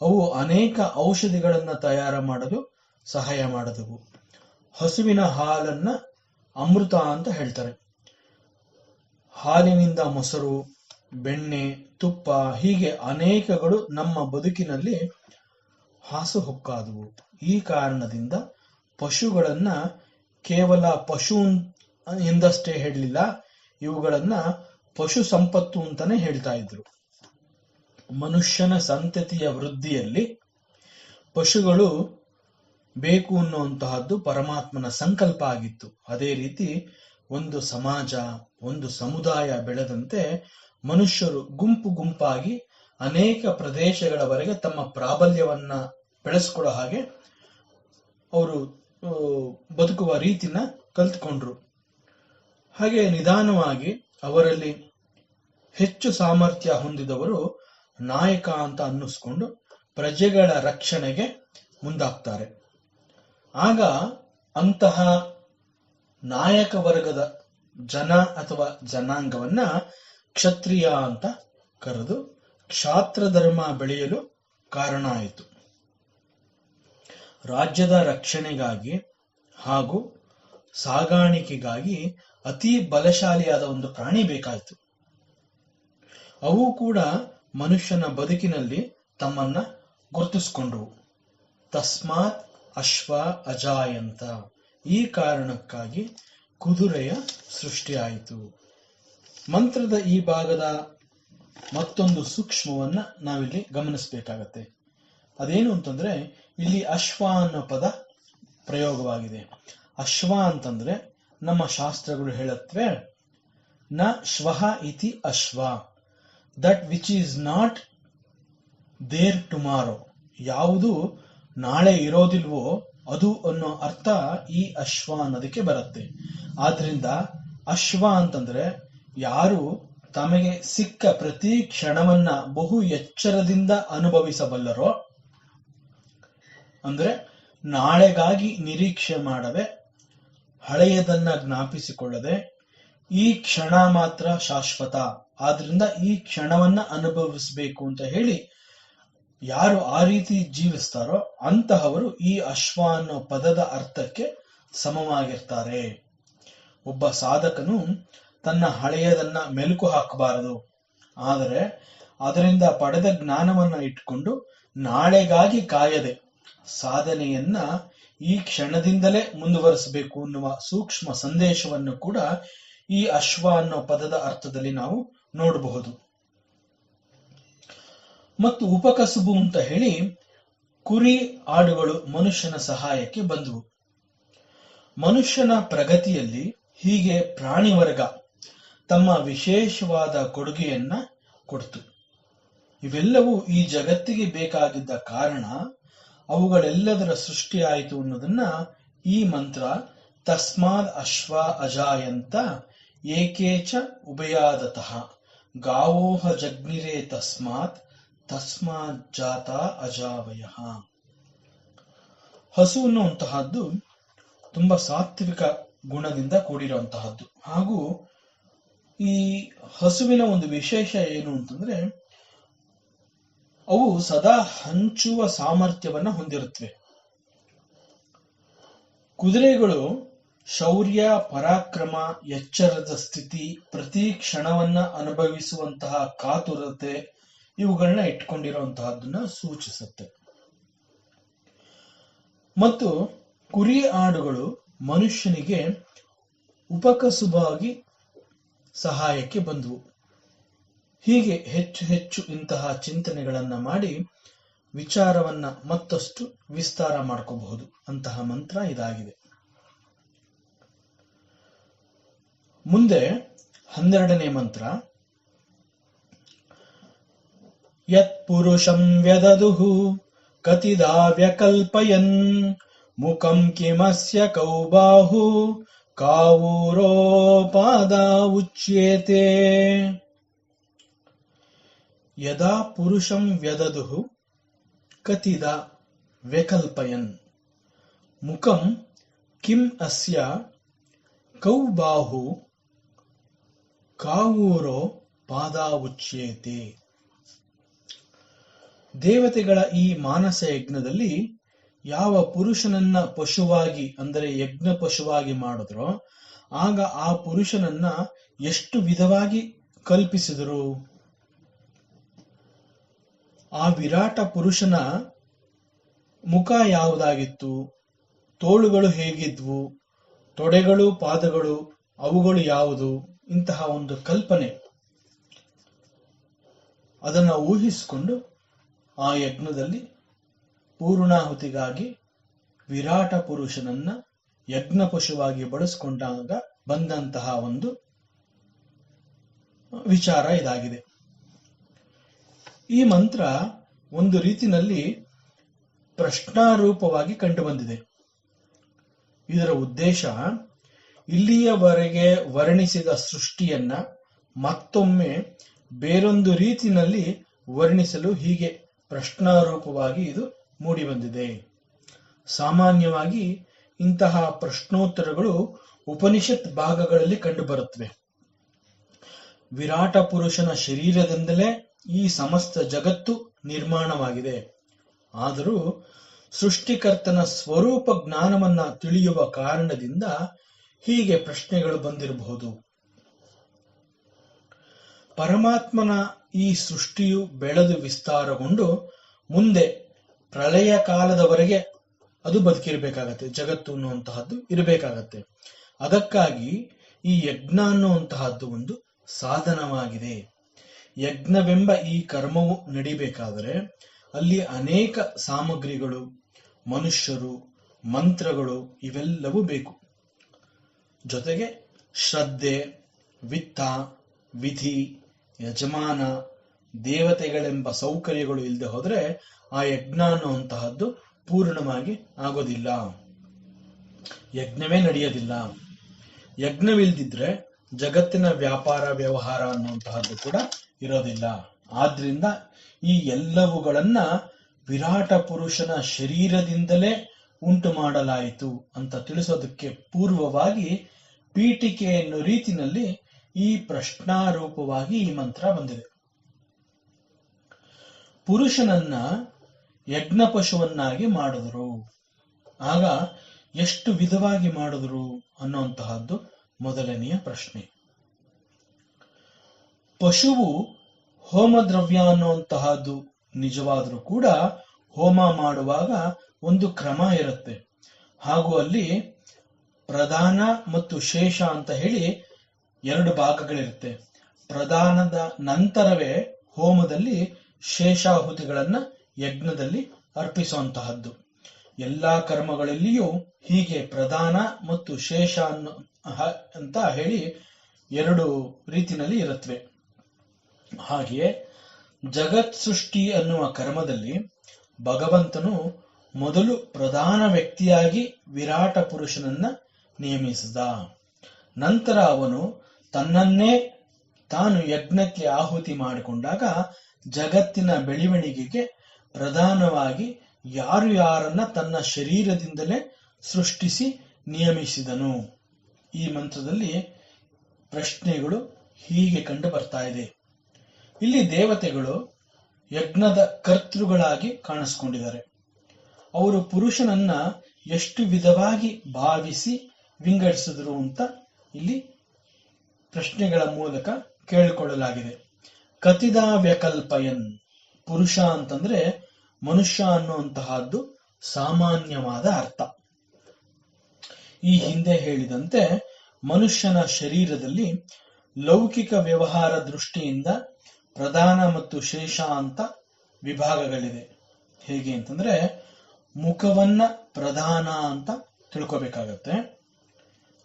ಅವು ಅನೇಕ ಔಷಧಿಗಳನ್ನ ತಯಾರು ಮಾಡಲು ಸಹಾಯ ಮಾಡಿದವು. ಹಸುವಿನ ಹಾಲನ್ನ ಅಮೃತ ಅಂತ ಹೇಳ್ತಾರೆ. ಹಾಲಿನಿಂದ ಮೊಸರು, ಬೆಣ್ಣೆ, ತುಪ್ಪ ಹೀಗೆ ಅನೇಕಗಳು ನಮ್ಮ ಬದುಕಿನಲ್ಲಿ ಹಾಸುಹೊಕ್ಕಾದವು. ಈ ಕಾರಣದಿಂದ ಪಶುಗಳನ್ನ ಕೇವಲ ಪಶು ಎಂದಷ್ಟೇ ಹೇಳಲಿಲ್ಲ, ಇವುಗಳನ್ನ ಪಶು ಸಂಪತ್ತು ಅಂತಾನೆ ಹೇಳ್ತಾ ಇದ್ರು. ಮನುಷ್ಯನ ಸಂತತಿಯ ವೃದ್ಧಿಯಲ್ಲಿ ಪಶುಗಳು ಬೇಕು ಅನ್ನುವಂತಹದ್ದು ಪರಮಾತ್ಮನ ಸಂಕಲ್ಪ ಆಗಿತ್ತು. ಅದೇ ರೀತಿ ಒಂದು ಸಮಾಜ, ಒಂದು ಸಮುದಾಯ ಬೆಳೆದಂತೆ ಮನುಷ್ಯರು ಗುಂಪು ಗುಂಪಾಗಿ ಅನೇಕ ಪ್ರದೇಶಗಳವರೆಗೆ ತಮ್ಮ ಪ್ರಾಬಲ್ಯವನ್ನ ಬೆಳೆಸ್ಕೊಳ್ಳೋ ಹಾಗೆ ಅವರು ಬದುಕುವ ರೀತಿನ ಕಲ್ತ್ಕೊಂಡ್ರು. ಹಾಗೆ ನಿಧಾನವಾಗಿ ಅವರಲ್ಲಿ ಹೆಚ್ಚು ಸಾಮರ್ಥ್ಯ ಹೊಂದಿದವರು ನಾಯಕ ಅಂತ ಅನ್ನಿಸ್ಕೊಂಡು ಪ್ರಜೆಗಳ ರಕ್ಷಣೆಗೆ ಮುಂದಾಗ್ತಾರೆ. ಆಗ ಅಂತಹ ನಾಯಕ ವರ್ಗದ ಜನ ಅಥವಾ ಜನಾಂಗವನ್ನ ಕ್ಷತ್ರಿಯ ಅಂತ ಕರೆದು ಕ್ಷಾತ್ರ ಧರ್ಮ ಬೆಳೆಯಲು ಕಾರಣ ಆಯಿತು. ರಾಜ್ಯದ ರಕ್ಷಣೆಗಾಗಿ ಹಾಗೂ ಸಾಗಾಣಿಕೆಗಾಗಿ ಅತಿ ಬಲಶಾಲಿಯಾದ ಒಂದು ಪ್ರಾಣಿ ಬೇಕಾಯಿತು. ಅವು ಕೂಡ ಮನುಷ್ಯನ ಬದುಕಿನಲ್ಲಿ ತಮ್ಮನ್ನ ಗುರುತಿಸಿಕೊಂಡವು. ತಸ್ಮಾತ್ ಅಶ್ವ ಅಜಾಯಂತ, ಈ ಕಾರಣಕ್ಕಾಗಿ ಕುದುರೆಯ ಸೃಷ್ಟಿಯಾಯಿತು. ಮಂತ್ರದ ಈ ಭಾಗದ ಮತ್ತೊಂದು ಸೂಕ್ಷ್ಮವನ್ನ ನಾವಿಲ್ಲಿ ಗಮನಿಸಬೇಕಾಗತ್ತೆ. ಅದೇನು ಅಂತಂದ್ರೆ, ಇಲ್ಲಿ ಅಶ್ವ ಅನ್ನೋ ಪದ ಪ್ರಯೋಗವಾಗಿದೆ. ಅಶ್ವ ಅಂತಂದ್ರೆ ನಮ್ಮ ಶಾಸ್ತ್ರಗಳು ಹೇಳುತ್ತವೆ, ನ ಶ್ವಃ ಇತಿ ಅಶ್ವ, that which is not there tomorrow, ಯಾವುದು ನಾಳೆ ಇರೋದಿಲ್ವೋ ಅದು ಅನ್ನೋ ಅರ್ಥ ಈ ಅಶ್ವ ಅನ್ನೋದಕ್ಕೆ ಬರುತ್ತೆ. ಆದ್ರಿಂದ ಅಶ್ವ ಅಂತಂದ್ರೆ ಯಾರು ತಮಗೆ ಸಿಕ್ಕ ಪ್ರತಿ ಕ್ಷಣವನ್ನ ಬಹು ಎಚ್ಚರದಿಂದ ಅನುಭವಿಸಬಲ್ಲರೋ, ಅಂದ್ರೆ ನಾಳೆಗಾಗಿ ನಿರೀಕ್ಷೆ ಮಾಡದೆ, ಹಳೆಯದನ್ನ ಜ್ಞಾಪಿಸಿಕೊಳ್ಳದೆ, ಈ ಕ್ಷಣ ಮಾತ್ರ ಶಾಶ್ವತ, ಆದ್ರಿಂದ ಈ ಕ್ಷಣವನ್ನ ಅನುಭವಿಸಬೇಕು ಅಂತ ಹೇಳಿ ಯಾರು ಆ ರೀತಿ ಜೀವಿಸ್ತಾರೋ ಅಂತಹವರು ಈ ಅಶ್ವ ಅನ್ನೋ ಪದದ ಅರ್ಥಕ್ಕೆ ಸಮವಾಗಿರ್ತಾರೆ. ಒಬ್ಬ ಸಾಧಕನು ತನ್ನ ಹಳೆಯದನ್ನ ಮೆಲುಕು ಹಾಕಬಾರದು, ಆದರೆ ಅದರಿಂದ ಪಡೆದ ಜ್ಞಾನವನ್ನ ಇಟ್ಕೊಂಡು ನಾಳೆಗಾಗಿ ಕಾಯದೆ ಸಾಧನೆಯನ್ನ ಈ ಕ್ಷಣದಿಂದಲೇ ಮುಂದುವರಿಸಬೇಕು ಅನ್ನುವ ಸೂಕ್ಷ್ಮ ಸಂದೇಶವನ್ನು ಕೂಡ ಈ ಅಶ್ವ ಅನ್ನೋ ಪದದ ಅರ್ಥದಲ್ಲಿ ನಾವು ನೋಡಬಹುದು. ಮತ್ತು ಉಪಕಸುಬು ಅಂತ ಹೇಳಿ ಕುರಿ ಆಡುಗಳು ಮನುಷ್ಯನ ಸಹಾಯಕ್ಕೆ ಬಂದವು. ಮನುಷ್ಯನ ಪ್ರಗತಿಯಲ್ಲಿ ಹೀಗೆ ಪ್ರಾಣಿ ವರ್ಗ ತಮ್ಮ ವಿಶೇಷವಾದ ಕೊಡುಗೆಯನ್ನ ಕೊಡ್ತು. ಇವೆಲ್ಲವೂ ಈ ಜಗತ್ತಿಗೆ ಬೇಕಾಗಿದ್ದ ಕಾರಣ ಅವುಗಳೆಲ್ಲದರ ಸೃಷ್ಟಿಯಾಯಿತು ಅನ್ನೋದನ್ನ ಈ ಮಂತ್ರ ತಸ್ಮಾದ್ ಅಶ್ವ ಅಜಾಯಂತ ಏಕೇಚ ಉಭಯಾದತಃ ಗಾವೋಹ ಜಗ್ನಿರೇ ತಸ್ಮಾತ್ ತಸ್ಮಾತ್ ಜಾತ ಅಜಾವಯ. ಹಸು ಅನ್ನುವಂತಹದ್ದು ತುಂಬಾ ಸಾತ್ವಿಕ ಗುಣದಿಂದ ಕೂಡಿರುವಂತಹದ್ದು. ಹಾಗೂ ಈ ಹಸುವಿನ ಒಂದು ವಿಶೇಷ ಏನು ಅಂತಂದ್ರೆ, ಅವು ಸದಾ ಹಂಚುವ ಸಾಮರ್ಥ್ಯವನ್ನ ಹೊಂದಿರುತ್ತವೆ. ಕುದುರೆಗಳು ಶೌರ್ಯ, ಪರಾಕ್ರಮ, ಎಚ್ಚರದ ಸ್ಥಿತಿ, ಪ್ರತಿ ಕ್ಷಣವನ್ನ ಅನುಭವಿಸುವಂತಹ ಕಾತುರತೆ ಇವುಗಳನ್ನ ಇಟ್ಕೊಂಡಿರುವಂತಹದ್ದನ್ನ ಸೂಚಿಸುತ್ತೆ. ಮತ್ತು ಕುರಿ ಆಡುಗಳು ಮನುಷ್ಯನಿಗೆ ಉಪಕಸುಬಾಗಿ ಸಹಾಯಕ್ಕೆ ಬಂದವು. ಹೀಗೆ ಹೆಚ್ಚು ಹೆಚ್ಚು ಇಂತಹ ಚಿಂತನೆಗಳನ್ನ ಮಾಡಿ ವಿಚಾರವನ್ನ ಮತ್ತಷ್ಟು ವಿಸ್ತಾರ ಮಾಡ್ಕೋಬಹುದು. ಅಂತಹ ಮಂತ್ರ ಇದಾಗಿದೆ. ಮುಂದೆ 12ನೇ ಮಂತ್ರ. ಯತ್ ಪುರುಷಂ ವ್ಯದದುಹು ಕತಿದಾ ವ್ಯಕಲ್ಪಯನ್ ಮುಖಂ ಕಿಮಸ್ಯ ಕೌಬಾಹು ಕಾವೂರೋಪಾದ ಉಚ್ಯೇತೆ. ಯದಾ ಪುರುಷಂ ವ್ಯದದುಹು ಕತಿದ ವ್ಯಕಲ್ಪಯನ್ ಮುಖಂ ಕಿಂ ಅಸ್ಯ ಕೌಬಾಹು ಕಾವೂರೋ ಪಾದ ಉಚ್ಯೇತೆ. ದೇವತೆಗಳ ಈ ಮಾನಸ ಯಜ್ಞದಲ್ಲಿ ಯಾವ ಪುರುಷನನ್ನ ಪಶುವಾಗಿ ಅಂದರೆ ಯಜ್ಞ ಪಶುವಾಗಿ ಮಾಡಿದ್ರೋ ಆಗ ಆ ಪುರುಷನನ್ನ ಎಷ್ಟು ವಿಧವಾಗಿ ಕಲ್ಪಿಸಿದರು. ಆ ವಿರಾಟ ಪುರುಷನ ಮುಖ ಯಾವುದಾಗಿತ್ತು, ತೋಳುಗಳು ಹೇಗಿದ್ವು, ತೊಡೆಗಳು, ಪಾದಗಳು ಅವುಗಳು ಯಾವುದು, ಇಂತಹ ಒಂದು ಕಲ್ಪನೆ ಅದನ್ನ ಊಹಿಸಿಕೊಂಡು ಆ ಯಜ್ಞದಲ್ಲಿ ಪೂರ್ಣಾಹುತಿಗಾಗಿ ವಿರಾಟ ಪುರುಷನನ್ನ ಯಜ್ಞ ಪಶುವಾಗಿ ಬಳಸಿಕೊಂಡಾಗ ಬಂದಂತಹ ಒಂದು ವಿಚಾರ ಇದಾಗಿದೆ. ಈ ಮಂತ್ರ ಒಂದು ರೀತಿನಲ್ಲಿ ಪ್ರಶ್ನಾರೂಪವಾಗಿ ಕಂಡುಬಂದಿದೆ. ಇದರ ಉದ್ದೇಶ ಇಲ್ಲಿಯವರೆಗೆ ವರ್ಣಿಸಿದ ಸೃಷ್ಟಿಯನ್ನ ಮತ್ತೊಮ್ಮೆ ಬೇರೊಂದು ರೀತಿಯಲ್ಲಿ ವರ್ಣಿಸಲು ಹೀಗೆ ಪ್ರಶ್ನಾರೂಪವಾಗಿ ಇದು ಮೂಡಿಬಂದಿದೆ. ಸಾಮಾನ್ಯವಾಗಿ ಇಂತಹ ಪ್ರಶ್ನೋತ್ತರಗಳು ಉಪನಿಷತ್ ಭಾಗಗಳಲ್ಲಿ ಕಂಡುಬರುತ್ತವೆ. ವಿರಾಟ ಪುರುಷನ ಶರೀರದಿಂದಲೇ ಈ ಸಮಸ್ತ ಜಗತ್ತು ನಿರ್ಮಾಣವಾಗಿದೆ. ಆದರೂ ಸೃಷ್ಟಿಕರ್ತನ ಸ್ವರೂಪ ಜ್ಞಾನವನ್ನ ತಿಳಿಯುವ ಕಾರಣದಿಂದ ಹೀಗೆ ಪ್ರಶ್ನೆಗಳು ಬಂದಿರಬಹುದು. ಪರಮಾತ್ಮನ ಈ ಸೃಷ್ಟಿಯು ಬೆಳೆದು ವಿಸ್ತಾರಗೊಂಡು ಮುಂದೆ ಪ್ರಳಯ ಕಾಲದವರೆಗೆ ಅದು ಬದುಕಿರ್ಬೇಕಾಗತ್ತೆ, ಜಗತ್ತು ಅನ್ನುವಂತಹದ್ದು ಇರಬೇಕಾಗತ್ತೆ. ಅದಕ್ಕಾಗಿ ಈ ಯಜ್ಞ ಅನ್ನುವಂತಹದ್ದು ಒಂದು ಸಾಧನವಾಗಿದೆ. ಯಜ್ಞವೆಂಬ ಈ ಕರ್ಮವು ನಡಿಬೇಕಾದರೆ ಅಲ್ಲಿ ಅನೇಕ ಸಾಮಗ್ರಿಗಳು, ಮನುಷ್ಯರು, ಮಂತ್ರಗಳು ಇವೆಲ್ಲವೂ ಬೇಕು. ಜೊತೆಗೆ ಶ್ರದ್ಧೆ, ವಿತ್ತ, ವಿಧಿ, ಯಜಮಾನ, ದೇವತೆಗಳೆಂಬ ಸೌಕರ್ಯಗಳು ಇಲ್ಲದೆ ಹೋದ್ರೆ ಆ ಯಜ್ಞ ಅನ್ನುವಂತಹದ್ದು ಪೂರ್ಣವಾಗಿ ಆಗೋದಿಲ್ಲ, ಯಜ್ಞವೇ ನಡೆಯೋದಿಲ್ಲ. ಯಜ್ಞವಿಲ್ದಿದ್ರೆ ಜಗತ್ತಿನ ವ್ಯಾಪಾರ ವ್ಯವಹಾರ ಅನ್ನುವಂತಹದ್ದು ಕೂಡ ಇರೋದಿಲ್ಲ. ಆದ್ರಿಂದ ಈ ಎಲ್ಲವುಗಳನ್ನ ವಿರಾಟ ಪುರುಷನ ಶರೀರದಿಂದಲೇ ಉಂಟು ಮಾಡಲಾಯಿತು ಅಂತ ತಿಳಿಸೋದಕ್ಕೆ ಪೂರ್ವವಾಗಿ ಪೀಠಿಕೆ ಎನ್ನುವ ರೀತಿನಲ್ಲಿ ಈ ಪ್ರಶ್ನಾರೂಪವಾಗಿ ಈ ಮಂತ್ರ ಬಂದಿದೆ. ಪುರುಷನನ್ನ ಯಜ್ಞ ಪಶುವನ್ನಾಗಿ ಮಾಡಿದ್ರು. ಆಗ ಎಷ್ಟು ವಿಧವಾಗಿ ಮಾಡಿದ್ರು ಅನ್ನುವಂತಹದ್ದು ಮೊದಲನೆಯ ಪ್ರಶ್ನೆ. ಪಶುವು ಹೋಮದ್ರವ್ಯ ಅನ್ನುವಂತಹದ್ದು ನಿಜವಾದ್ರೂ ಕೂಡ ಹೋಮ ಮಾಡುವಾಗ ಒಂದು ಕ್ರಮ ಇರುತ್ತೆ. ಹಾಗೂ ಅಲ್ಲಿ ಪ್ರಧಾನ ಮತ್ತು ಶೇಷ ಅಂತ ಹೇಳಿ ಎರಡು ಭಾಗಗಳಿರುತ್ತೆ. ಪ್ರಧಾನದ ನಂತರವೇ ಹೋಮದಲ್ಲಿ ಶೇಷಾಹುತಿಗಳನ್ನ ಯಜ್ಞದಲ್ಲಿ ಅರ್ಪಿಸುವಂತಹದ್ದು. ಎಲ್ಲಾ ಕರ್ಮಗಳಲ್ಲಿಯೂ ಹೀಗೆ ಪ್ರಧಾನ ಮತ್ತು ಶೇಷ ಅಂತ ಹೇಳಿ ಎರಡು ರೀತಿನಲ್ಲಿ ಇರುತ್ತವೆ. ಹಾಗೆಯೇ ಜಗತ್ ಸೃಷ್ಟಿ ಅನ್ನುವ ಕರ್ಮದಲ್ಲಿ ಭಗವಂತನು ಮೊದಲು ಪ್ರಧಾನ ವ್ಯಕ್ತಿಯಾಗಿ ವಿರಾಟ ಪುರುಷನನ್ನ ನೇಮಿಸಿದ. ನಂತರ ಅವನು ತನ್ನನ್ನೇ ತಾನು ಯಜ್ಞಕ್ಕೆ ಆಹುತಿ ಮಾಡಿಕೊಂಡಾಗ ಜಗತ್ತಿನ ಬೆಳವಣಿಗೆಗೆ ಪ್ರಧಾನವಾಗಿ ಯಾರು ಯಾರನ್ನ ತನ್ನ ಶರೀರದಿಂದಲೇ ಸೃಷ್ಟಿಸಿ ನಿಯಮಿಸಿದನು. ಈ ಮಂತ್ರದಲ್ಲಿ ಪ್ರಶ್ನೆಗಳು ಹೀಗೆ ಕಂಡು ಬರ್ತಾ ಇದೆ. ಇಲ್ಲಿ ದೇವತೆಗಳು ಯಜ್ಞದ ಕರ್ತೃಗಳಾಗಿ ಕಾಣಿಸ್ಕೊಂಡಿದ್ದಾರೆ. ಅವರು ಪುರುಷನನ್ನ ಎಷ್ಟು ವಿಧವಾಗಿ ಭಾವಿಸಿ ವಿಂಗಡಿಸಿದ್ರು ಅಂತ ಇಲ್ಲಿ ಪ್ರಶ್ನೆಗಳ ಮೂಲಕ ಕೇಳಿಕೊಳ್ಳಲಾಗಿದೆ. ಕತಿದಾ ವ್ಯಕಲ್ಪಯನ್, ಪುರುಷ ಅಂತಂದ್ರೆ ಮನುಷ್ಯ ಅನ್ನುವಂತಹದ್ದು ಸಾಮಾನ್ಯವಾದ ಅರ್ಥ. ಈ ಹಿಂದೆ ಹೇಳಿದಂತೆ ಮನುಷ್ಯನ ಶರೀರದಲ್ಲಿ ಲೌಕಿಕ ವ್ಯವಹಾರ ದೃಷ್ಟಿಯಿಂದ ಪ್ರಧಾನ ಮತ್ತು ಶೇಷ ಅಂತ ವಿಭಾಗಗಳಿದೆ. ಹೇಗೆ ಅಂತಂದ್ರೆ ಮುಖವನ್ನ ಪ್ರಧಾನ ಅಂತ ತಿಳ್ಕೋಬೇಕಾಗತ್ತೆ.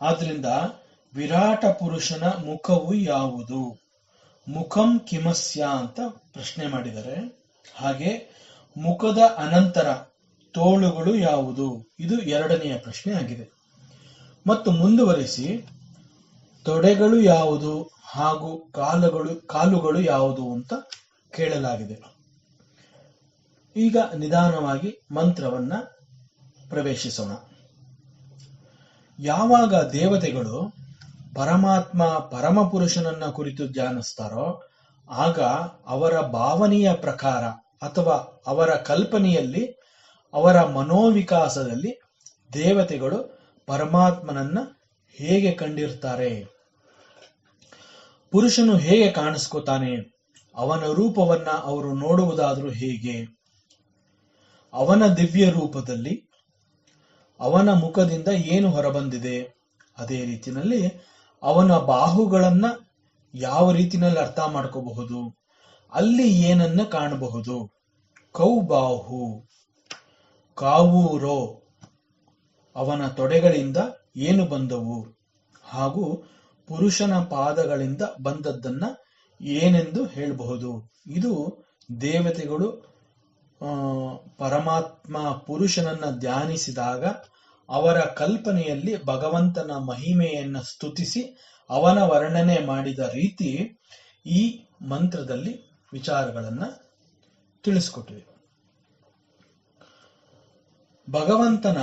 ಆದ್ರಿಂದ ವಿರಾಟ ಪುರುಷನ ಮುಖವು ಯಾವುದು, ಮುಖಂ ಕಿಮಸ್ಯ ಅಂತ ಪ್ರಶ್ನೆ ಮಾಡಿದರೆ, ಹಾಗೆ ಮುಖದ ಅನಂತರ ತೋಳುಗಳು ಯಾವುದು, ಇದು ಎರಡನೆಯ ಪ್ರಶ್ನೆ ಆಗಿದೆ. ಮತ್ತು ಮುಂದುವರಿಸಿ ತೊಡೆಗಳು ಯಾವುದು ಹಾಗೂ ಕಾಲುಗಳು ಯಾವುದು ಅಂತ ಕೇಳಲಾಗಿದೆ. ಈಗ ನಿಧಾನವಾಗಿ ಮಂತ್ರವನ್ನ ಪ್ರವೇಶಿಸೋಣ. ಯಾವಾಗ ದೇವತೆಗಳು ಪರಮಾತ್ಮ ಪರಮಪುರುಷನನ್ನ ಕುರಿತು ಧ್ಯಾನಿಸ್ತಾರೋ ಆಗ ಅವರ ಭಾವನೆಯ ಪ್ರಕಾರ ಅಥವಾ ಅವರ ಕಲ್ಪನೆಯಲ್ಲಿ, ಅವರ ಮನೋವಿಕಾಸದಲ್ಲಿ ದೇವತೆಗಳು ಪರಮಾತ್ಮನನ್ನ ಹೇಗೆ ಕಂಡಿರ್ತಾರೆ, ಪುರುಷನು ಹೇಗೆ ಕಾಣಿಸ್ಕೋತಾನೆ, ಅವನ ರೂಪವನ್ನ ಅವರು ನೋಡುವುದಾದ್ರೂ ಹೇಗೆ, ಅವನ ದಿವ್ಯ ರೂಪದಲ್ಲಿ ಅವನ ಮುಖದಿಂದ ಏನು ಹೊರಬಂದಿದೆ, ಅದೇ ರೀತಿಯಲ್ಲಿ ಅವನ ಬಾಹುಗಳನ್ನ ಯಾವ ರೀತಿಯಲ್ಲಿ ಅರ್ಥ ಮಾಡ್ಕೋಬಹುದು, ಅಲ್ಲಿ ಏನನ್ನ ಕಾಣಬಹುದು, ಕೌಬಾಹು ಕಾವೂರೋ ಅವನ ತೊಡೆಗಳಿಂದ ಏನು ಬಂದವು, ಹಾಗೂ ಪುರುಷನ ಪಾದಗಳಿಂದ ಬಂದದ್ದನ್ನ ಏನೆಂದು ಹೇಳಬಹುದು. ಇದು ದೇವತೆಗಳು ಪರಮಾತ್ಮ ಪುರುಷನನ್ನ ಧ್ಯಾನಿಸಿದಾಗ ಅವರ ಕಲ್ಪನೆಯಲ್ಲಿ ಭಗವಂತನ ಮಹಿಮೆಯನ್ನ ಸ್ತುತಿಸಿ ಅವನ ವರ್ಣನೆ ಮಾಡಿದ ರೀತಿ ಈ ಮಂತ್ರದಲ್ಲಿ ವಿಚಾರಗಳನ್ನ ತಿಳಿಸ್ಕೊಟ್ಟಿದೆ. ಭಗವಂತನ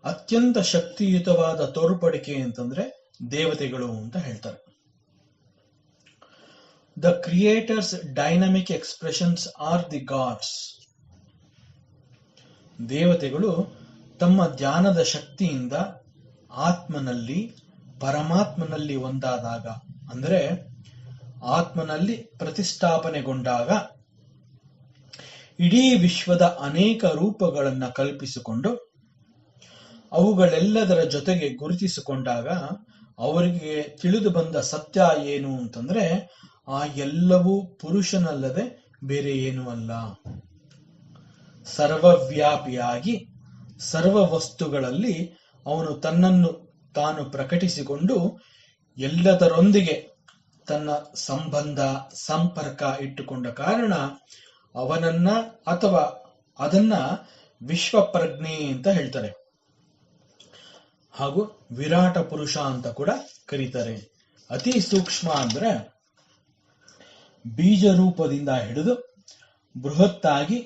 ಅತ್ಯಂತ ಶಕ್ತಿಯುತವಾದ ತೋರ್ಪಡಿಕೆ ಅಂತಂದ್ರೆ ದೇವತೆಗಳು ಅಂತ ಹೇಳ್ತಾರೆ. The creators dynamic expressions R the God's. ದೇವತೆಗಳು ತಮ್ಮ ಧ್ಯಾನದ ಶಕ್ತಿಯಿಂದ ಆತ್ಮನಲ್ಲಿ ಪರಮಾತ್ಮನಲ್ಲಿ ಒಂದಾದಾಗ, ಅಂದ್ರೆ ಆತ್ಮನಲ್ಲಿ ಪ್ರತಿಷ್ಠಾಪನೆಗೊಂಡಾಗ ಇಡೀ ವಿಶ್ವದ ಅನೇಕ ರೂಪಗಳನ್ನ ಕಲ್ಪಿಸಿಕೊಂಡು ಅವುಗಳೆಲ್ಲದರ ಜೊತೆಗೆ ಗುರುತಿಸಿಕೊಂಡಾಗ ಅವರಿಗೆ ತಿಳಿದು ಬಂದ ಸತ್ಯ ಏನು ಅಂತಂದ್ರೆ ಆ ಎಲ್ಲವೂ ಪುರುಷನಲ್ಲದೆ ಬೇರೆ ಏನೂ ಅಲ್ಲ. ಸರ್ವವ್ಯಾಪಿಯಾಗಿ ಸರ್ವ ವಸ್ತುಗಳಲ್ಲಿ ಅವನು ತನ್ನನ್ನು ತಾನು ಪ್ರಕಟಿಸಿಕೊಂಡು ಎಲ್ಲದರೊಂದಿಗೆ ತನ್ನ ಸಂಬಂಧ ಸಂಪರ್ಕ ಇಟ್ಟುಕೊಂಡ ಕಾರಣ ಅವನನ್ನ ಅಥವಾ ಅದನ್ನ ವಿಶ್ವಪ್ರಜ್ಞೆ ಅಂತ ಹೇಳ್ತಾರೆ, ಹಾಗೂ ವಿರಾಟ ಪುರುಷ ಅಂತ ಕೂಡ ಕರೀತಾರೆ. ಅತಿ ಸೂಕ್ಷ್ಮ ಅಂದ್ರೆ ಬೀಜ ರೂಪದಿಂದ ಹಿಡಿದು ಬೃಹತ್ತಾಗಿ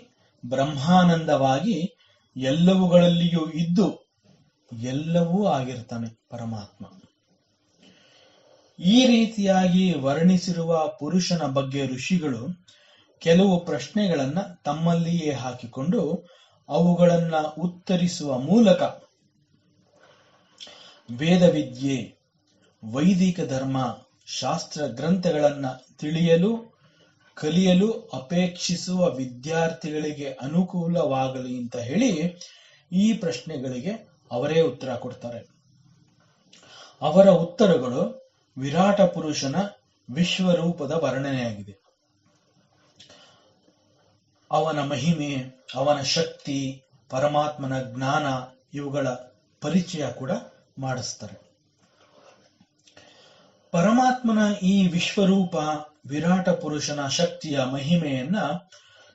ಬ್ರಹ್ಮಾನಂದವಾಗಿ ಎಲ್ಲವುಗಳಲ್ಲಿಯೂ ಇದ್ದು ಎಲ್ಲವೂ ಆಗಿರ್ತಾನೆ ಪರಮಾತ್ಮ. ಈ ರೀತಿಯಾಗಿ ವರ್ಣಿಸಿರುವ ಪುರುಷನ ಬಗ್ಗೆ ಋಷಿಗಳು ಕೆಲವು ಪ್ರಶ್ನೆಗಳನ್ನ ತಮ್ಮಲ್ಲಿಯೇ ಹಾಕಿಕೊಂಡು ಅವುಗಳನ್ನ ಉತ್ತರಿಸುವ ಮೂಲಕ ವೇದವಿದ್ಯೆ, ವೈದಿಕ ಧರ್ಮ, ಶಾಸ್ತ್ರ ಗ್ರಂಥಗಳನ್ನ ತಿಳಿಯಲು ಕಲಿಯಲು ಅಪೇಕ್ಷಿಸುವ ವಿದ್ಯಾರ್ಥಿಗಳಿಗೆ ಅನುಕೂಲವಾಗಲಿ ಅಂತ ಹೇಳಿ ಈ ಪ್ರಶ್ನೆಗಳಿಗೆ ಅವರೇ ಉತ್ತರ ಕೊಡ್ತಾರೆ. ಅವರ ಉತ್ತರಗಳು ವಿರಾಟ ಪುರುಷನ ವಿಶ್ವರೂಪದ ವರ್ಣನೆಯಾಗಿದೆ. ಅವನ ಮಹಿಮೆ, ಅವನ ಶಕ್ತಿ, ಪರಮಾತ್ಮನ ಜ್ಞಾನ ಇವುಗಳ ಪರಿಚಯ ಕೂಡ ಮಾಡಿಸ್ತಾರೆ. ಪರಮಾತ್ಮನ ಈ ವಿಶ್ವರೂಪ ವಿರಾಟ ಪುರುಷನ ಶಕ್ತಿಯ ಮಹಿಮೆಯನ್ನ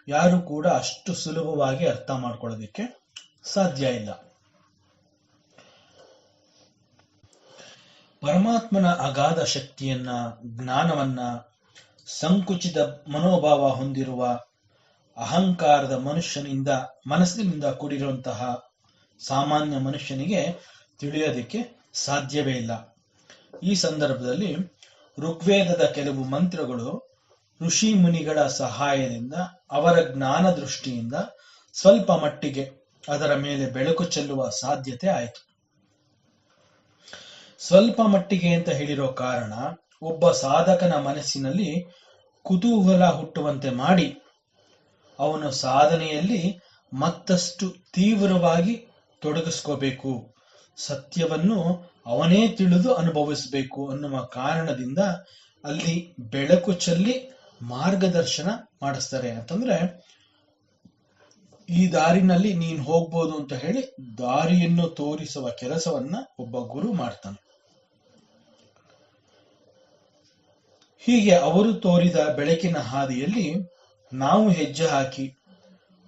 ಯಾರು ಕೂಡ ಅಷ್ಟು ಸುಲಭವಾಗಿ ಅರ್ಥ ಮಾಡ್ಕೊಳ್ಳೋದಿಕ್ಕೆ ಸಾಧ್ಯ ಇಲ್ಲ. ಪರಮಾತ್ಮನ ಅಗಾಧ ಶಕ್ತಿಯನ್ನ, ಜ್ಞಾನವನ್ನ ಸಂಕುಚಿತ ಮನೋಭಾವ ಹೊಂದಿರುವ ಅಹಂಕಾರದ ಮನಸ್ಸಿನಿಂದ ಕೂಡಿರುವಂತಹ ಸಾಮಾನ್ಯ ಮನುಷ್ಯನಿಗೆ ತಿಳಿಯೋದಿಕ್ಕೆ ಸಾಧ್ಯವೇ ಇಲ್ಲ. ಈ ಸಂದರ್ಭದಲ್ಲಿ ಋಗ್ವೇದದ ಕೆಲವು ಮಂತ್ರಗಳು ಋಷಿ ಮುನಿಗಳ ಸಹಾಯದಿಂದ ಅವರ ಜ್ಞಾನ ದೃಷ್ಟಿಯಿಂದ ಸ್ವಲ್ಪ ಮಟ್ಟಿಗೆ ಅದರ ಮೇಲೆ ಬೆಳಕು ಚೆಲ್ಲುವ ಸಾಧ್ಯತೆ ಆಯಿತು. ಸ್ವಲ್ಪ ಮಟ್ಟಿಗೆ ಅಂತ ಹೇಳಿರೋ ಕಾರಣ ಒಬ್ಬ ಸಾಧಕನ ಮನಸ್ಸಿನಲ್ಲಿ ಕುತೂಹಲ ಹುಟ್ಟುವಂತೆ ಮಾಡಿ ಅವನು ಸಾಧನೆಯಲ್ಲಿ ಮತ್ತಷ್ಟು ತೀವ್ರವಾಗಿ ತೊಡಗಿಸ್ಕೋಬೇಕು, ಸತ್ಯವನ್ನು ಅವನೇ ತಿಳಿದು ಅನುಭವಿಸಬೇಕು ಅನ್ನುವ ಕಾರಣದಿಂದ ಅಲ್ಲಿ ಬೆಳಕು ಚೆಲ್ಲಿ ಮಾರ್ಗದರ್ಶನ ಮಾಡಿಸ್ತಾರೆ. ಅಂತಂದ್ರೆ ಈ ದಾರಿನಲ್ಲಿ ನೀನ್ ಹೋಗ್ಬೋದು ಅಂತ ಹೇಳಿ ದಾರಿಯನ್ನು ತೋರಿಸುವ ಕೆಲಸವನ್ನ ಒಬ್ಬ ಗುರು ಮಾಡ್ತಾನೆ. ಹೀಗೆ ಅವರು ತೋರಿದ ಬೆಳಕಿನ ಹಾದಿಯಲ್ಲಿ ನಾವು ಹೆಜ್ಜೆ ಹಾಕಿ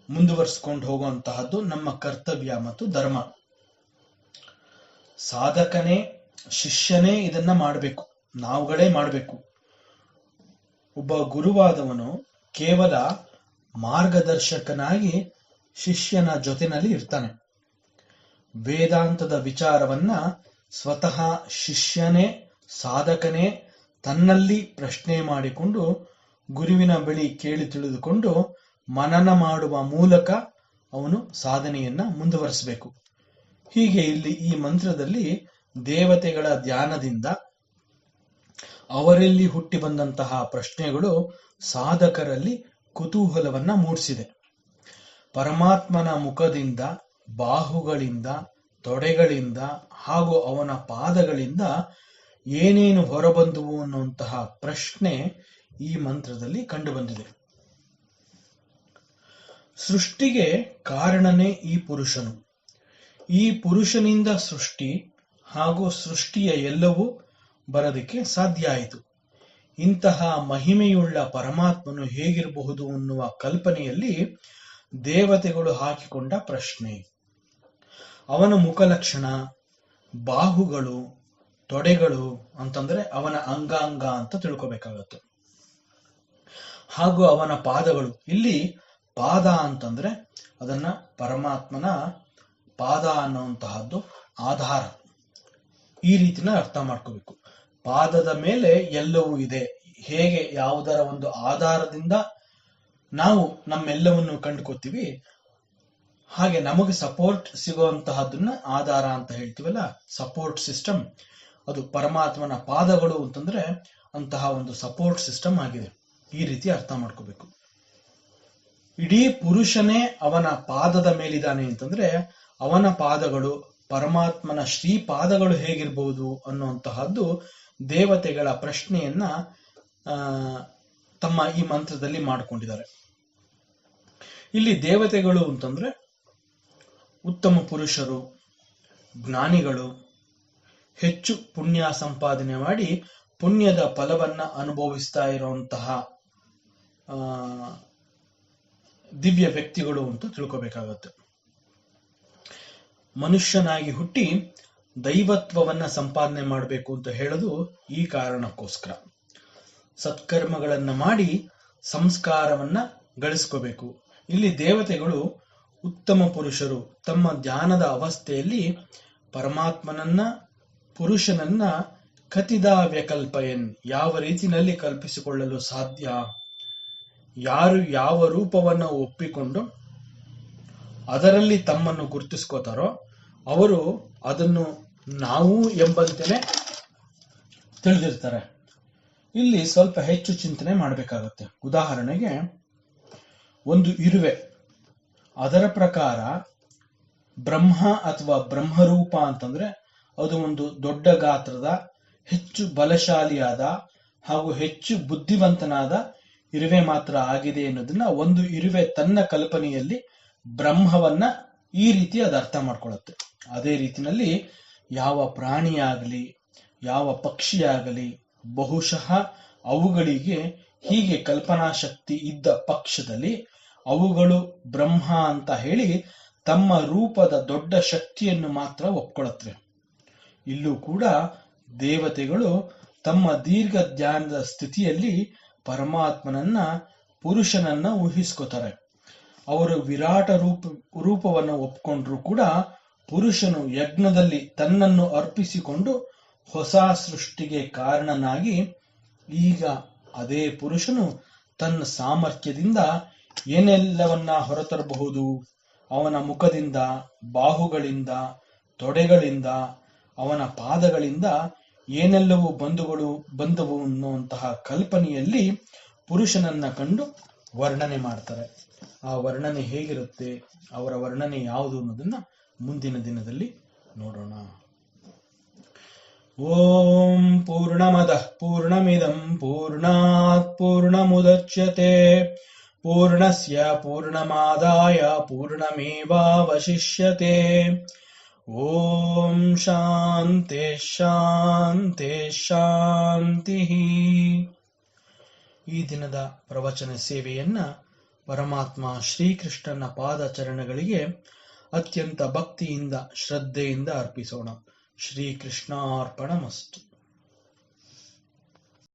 ಮುಂದುವರಿಸಿಕೊಂಡು ಹೋಗುವಂತಹದ್ದು ನಮ್ಮ ಕರ್ತವ್ಯ ಮತ್ತು ಧರ್ಮ. ಸಾಧಕನೇ, ಶಿಷ್ಯನೇ ಇದನ್ನ ಮಾಡಬೇಕು, ನಾವುಗಳೇ ಮಾಡಬೇಕು. ಒಬ್ಬ ಗುರುವಾದವನು ಕೇವಲ ಮಾರ್ಗದರ್ಶಕನಾಗಿ ಶಿಷ್ಯನ ಜೊತೆನಲ್ಲಿ ಇರ್ತಾನೆ. ವೇದಾಂತದ ವಿಚಾರವನ್ನ ಸ್ವತಃ ಶಿಷ್ಯನೇ, ಸಾಧಕನೇ ತನ್ನಲ್ಲಿ ಪ್ರಶ್ನೆ ಮಾಡಿಕೊಂಡು ಗುರುವಿನ ಬಳಿ ಕೇಳಿ ತಿಳಿದುಕೊಂಡು ಮನನ ಮಾಡುವ ಮೂಲಕ ಅವನು ಸಾಧನೆಯನ್ನ ಮುಂದುವರಿಸಬೇಕು. ಹೀಗೆ ಇಲ್ಲಿ ಈ ಮಂತ್ರದಲ್ಲಿ ದೇವತೆಗಳ ಧ್ಯಾನದಿಂದ ಅವರಲ್ಲಿ ಹುಟ್ಟಿ ಬಂದಂತಹ ಪ್ರಶ್ನೆಗಳು ಸಾಧಕರಲ್ಲಿ ಕುತೂಹಲವನ್ನ ಮೂಡಿಸಿದೆ. ಪರಮಾತ್ಮನ ಮುಖದಿಂದ, ಬಾಹುಗಳಿಂದ, ತೊಡೆಗಳಿಂದ ಹಾಗೂ ಅವನ ಪಾದಗಳಿಂದ ಏನೇನು ಹೊರಬಂದುವು ಅನ್ನುವಂತಹ ಪ್ರಶ್ನೆ ಈ ಮಂತ್ರದಲ್ಲಿ ಕಂಡುಬಂದಿದೆ. ಸೃಷ್ಟಿಗೆ ಕಾರಣನೇ ಈ ಪುರುಷನು. ಈ ಪುರುಷನಿಂದ ಸೃಷ್ಟಿ ಹಾಗೂ ಸೃಷ್ಟಿಯ ಎಲ್ಲವೂ ಬರೋದಕ್ಕೆ ಸಾಧ್ಯ ಆಯಿತು. ಇಂತಹ ಮಹಿಮೆಯುಳ್ಳ ಪರಮಾತ್ಮನು ಹೇಗಿರಬಹುದು ಅನ್ನುವ ಕಲ್ಪನೆಯಲ್ಲಿ ದೇವತೆಗಳು ಹಾಕಿಕೊಂಡ ಪ್ರಶ್ನೆ. ಅವನ ಮುಖಲಕ್ಷಣ, ಬಾಹುಗಳು, ತೊಡೆಗಳು ಅಂತಂದ್ರೆ ಅವನ ಅಂಗಾಂಗ ಅಂತ ತಿಳ್ಕೊಬೇಕಾಗತ್ತೆ. ಹಾಗೂ ಅವನ ಪಾದಗಳು, ಇಲ್ಲಿ ಪಾದ ಅಂತಂದ್ರೆ ಅದನ್ನ ಪರಮಾತ್ಮನ ಪಾದ ಅನ್ನುವಂತಹದ್ದು ಆಧಾರ, ಈ ರೀತಿನ ಅರ್ಥ ಮಾಡ್ಕೋಬೇಕು. ಪಾದದ ಮೇಲೆ ಎಲ್ಲವೂ ಇದೆ. ಹೇಗೆ ಯಾವುದರ ಒಂದು ಆಧಾರದಿಂದ ನಾವು ನಮ್ಮೆಲ್ಲವನ್ನು ಕಂಡುಕೋತೀವಿ, ಹಾಗೆ ನಮಗೆ ಸಪೋರ್ಟ್ ಸಿಗುವಂತಹದನ್ನ ಆಧಾರ ಅಂತ ಹೇಳ್ತೀವಲ್ಲ, ಸಪೋರ್ಟ್ ಸಿಸ್ಟಮ್, ಅದು ಪರಮಾತ್ಮನ ಪಾದಗಳು ಅಂತಂದ್ರೆ ಅಂತಹ ಒಂದು ಸಪೋರ್ಟ್ ಸಿಸ್ಟಮ್ ಆಗಿದೆ. ಈ ರೀತಿ ಅರ್ಥ ಮಾಡ್ಕೋಬೇಕು. ಇಡೀ ಪುರುಷನೇ ಅವನ ಪಾದದ ಮೇಲಿದ್ದಾನೆ ಅಂತಂದ್ರೆ ಅವನ ಪಾದಗಳು ಪರಮಾತ್ಮನ ಶ್ರೀಪಾದಗಳು ಹೇಗಿರ್ಬಹುದು ಅನ್ನುವಂತಹದ್ದು ದೇವತೆಗಳ ಪ್ರಶ್ನೆಯನ್ನ ತಮ್ಮ ಈ ಮಂತ್ರದಲ್ಲಿ ಮಾಡಿಕೊಂಡಿದ್ದಾರೆ. ಇಲ್ಲಿ ದೇವತೆಗಳು ಅಂತಂದ್ರೆ ಉತ್ತಮ ಪುರುಷರು, ಜ್ಞಾನಿಗಳು, ಹೆಚ್ಚು ಪುಣ್ಯ ಸಂಪಾದನೆ ಮಾಡಿ ಪುಣ್ಯದ ಫಲವನ್ನ ಅನುಭವಿಸ್ತಾ ಇರುವಂತಹ ದಿವ್ಯ ವ್ಯಕ್ತಿಗಳು ಅಂತ ತಿಳ್ಕೋಬೇಕಾಗತ್ತೆ. ಮನುಷ್ಯನಾಗಿ ಹುಟ್ಟಿ ದೈವತ್ವವನ್ನ ಸಂಪಾದನೆ ಮಾಡಬೇಕು ಅಂತ ಹೇಳೋದು ಈ ಕಾರಣಕ್ಕೋಸ್ಕರ. ಸತ್ಕರ್ಮಗಳನ್ನ ಮಾಡಿ ಸಂಸ್ಕಾರವನ್ನ ಗಳಿಸ್ಕೋಬೇಕು. ಇಲ್ಲಿ ದೇವತೆಗಳು ಉತ್ತಮ ಪುರುಷರು ತಮ್ಮ ಧ್ಯಾನದ ಅವಸ್ಥೆಯಲ್ಲಿ ಪರಮಾತ್ಮನನ್ನ ಪುರುಷನನ್ನ ಕತಿದಾ ವ್ಯಕಲ್ಪಯನ್ ಯಾವ ರೀತಿಯಲ್ಲಿ ಕಲ್ಪಿಸಿಕೊಳ್ಳಲು ಸಾಧ್ಯ, ಯಾರು ಯಾವ ರೂಪವನ್ನು ಒಪ್ಪಿಕೊಂಡು ಅದರಲ್ಲಿ ತಮ್ಮನ್ನು ಗುರುತಿಸ್ಕೋತಾರೋ ಅವರು ಅದನ್ನು ನಾವು ಎಂಬಂತೆಯೇ ತಿಳಿದಿರ್ತಾರೆ. ಇಲ್ಲಿ ಸ್ವಲ್ಪ ಹೆಚ್ಚು ಚಿಂತನೆ ಮಾಡಬೇಕಾಗತ್ತೆ. ಉದಾಹರಣೆಗೆ ಒಂದು ಇರುವೆ, ಅದರ ಪ್ರಕಾರ ಬ್ರಹ್ಮ ಅಥವಾ ಬ್ರಹ್ಮರೂಪ ಅಂತಂದ್ರೆ ಅದು ಒಂದು ದೊಡ್ಡ ಗಾತ್ರದ, ಹೆಚ್ಚು ಬಲಶಾಲಿಯಾದ ಹಾಗೂ ಹೆಚ್ಚು ಬುದ್ಧಿವಂತನಾದ ಇರುವೆ ಮಾತ್ರ ಆಗಿದೆ ಅನ್ನೋದನ್ನ ಒಂದು ಇರುವೆ ತನ್ನ ಕಲ್ಪನೆಯಲ್ಲಿ ಬ್ರಹ್ಮವನ್ನ ಈ ರೀತಿ ಅದು ಅರ್ಥ ಮಾಡ್ಕೊಳ್ಳುತ್ತೆ. ಅದೇ ರೀತಿಯಲ್ಲಿ ಯಾವ ಪ್ರಾಣಿಯಾಗಲಿ ಯಾವ ಪಕ್ಷಿಯಾಗಲಿ ಬಹುಶಃ ಅವುಗಳಿಗೆ ಹೀಗೆ ಕಲ್ಪನಾ ಶಕ್ತಿ ಇದ್ದ ಪಕ್ಷದಲ್ಲಿ ಅವುಗಳು ಬ್ರಹ್ಮ ಅಂತ ಹೇಳಿ ತಮ್ಮ ರೂಪದ ದೊಡ್ಡ ಶಕ್ತಿಯನ್ನು ಮಾತ್ರ ಒಪ್ಕೊಳ್ಳುತ್ತವೆ. ಇಲ್ಲೂ ಕೂಡ ದೇವತೆಗಳು ತಮ್ಮ ದೀರ್ಘ ಧ್ಯಾನದ ಸ್ಥಿತಿಯಲ್ಲಿ ಪರಮಾತ್ಮನನ್ನ ಪುರುಷನನ್ನ ಊಹಿಸ್ಕೋತಾರೆ. ಅವರು ವಿರಾಟ ರೂಪವನ್ನು ಒಪ್ಕೊಂಡ್ರು ಕೂಡ ಪುರುಷನು ಯಜ್ಞದಲ್ಲಿ ತನ್ನನ್ನು ಅರ್ಪಿಸಿಕೊಂಡು ಹೊಸ ಸೃಷ್ಟಿಗೆ ಕಾರಣನಾಗಿ ಈಗ ಅದೇ ಪುರುಷನು ತನ್ನ ಸಾಮರ್ಥ್ಯದಿಂದ ಏನೆಲ್ಲವನ್ನ ಹೊರತರಬಹುದು, ಅವನ ಮುಖದಿಂದ, ಬಾಹುಗಳಿಂದ, ತೊಡೆಗಳಿಂದ, ಅವನ ಪಾದಗಳಿಂದ ಏನೆಲ್ಲವೂ ಬಂದವು ಅನ್ನುವಂತಹ ಕಲ್ಪನೆಯಲ್ಲಿ ಪುರುಷನನ್ನ ಕಂಡು ವರ್ಣನೆ ಮಾಡ್ತಾರೆ. ಆ ವರ್ಣನೆ ಹೇಗಿರುತ್ತೆ, ಅವರ ವರ್ಣನೆ ಯಾವುದು ಅನ್ನೋದನ್ನ ಮುಂದಿನ ದಿನದಲ್ಲಿ ನೋಡೋಣ. ಓಂ ಪೂರ್ಣಮದಃ ಪೂರ್ಣಮಿದಂ ಪೂರ್ಣಾತ್ ಪೂರ್ಣಮುದಚ್ಯತೆ ಪೂರ್ಣಸ್ಯ ಪೂರ್ಣಮಾದಾಯ ಪೂರ್ಣಮೇವಾವಶಿಷ್ಯತೆ. ಓಂ ಶಾಂತಿ ಶಾಂತಿ ಶಾಂತಿ. ಈ ದಿನದ ಪ್ರವಚನ ಸೇವೆಯನ್ನ ಪರಮಾತ್ಮ ಶ್ರೀಕೃಷ್ಣನ ಪಾದಚರಣಗಳಿಗೆ ಅತ್ಯಂತ ಭಕ್ತಿಯಿಂದ ಶ್ರದ್ಧೆಯಿಂದ ಅರ್ಪಿಸೋಣ. ಶ್ರೀಕೃಷ್ಣಾರ್ಪಣಮಸ್ತು.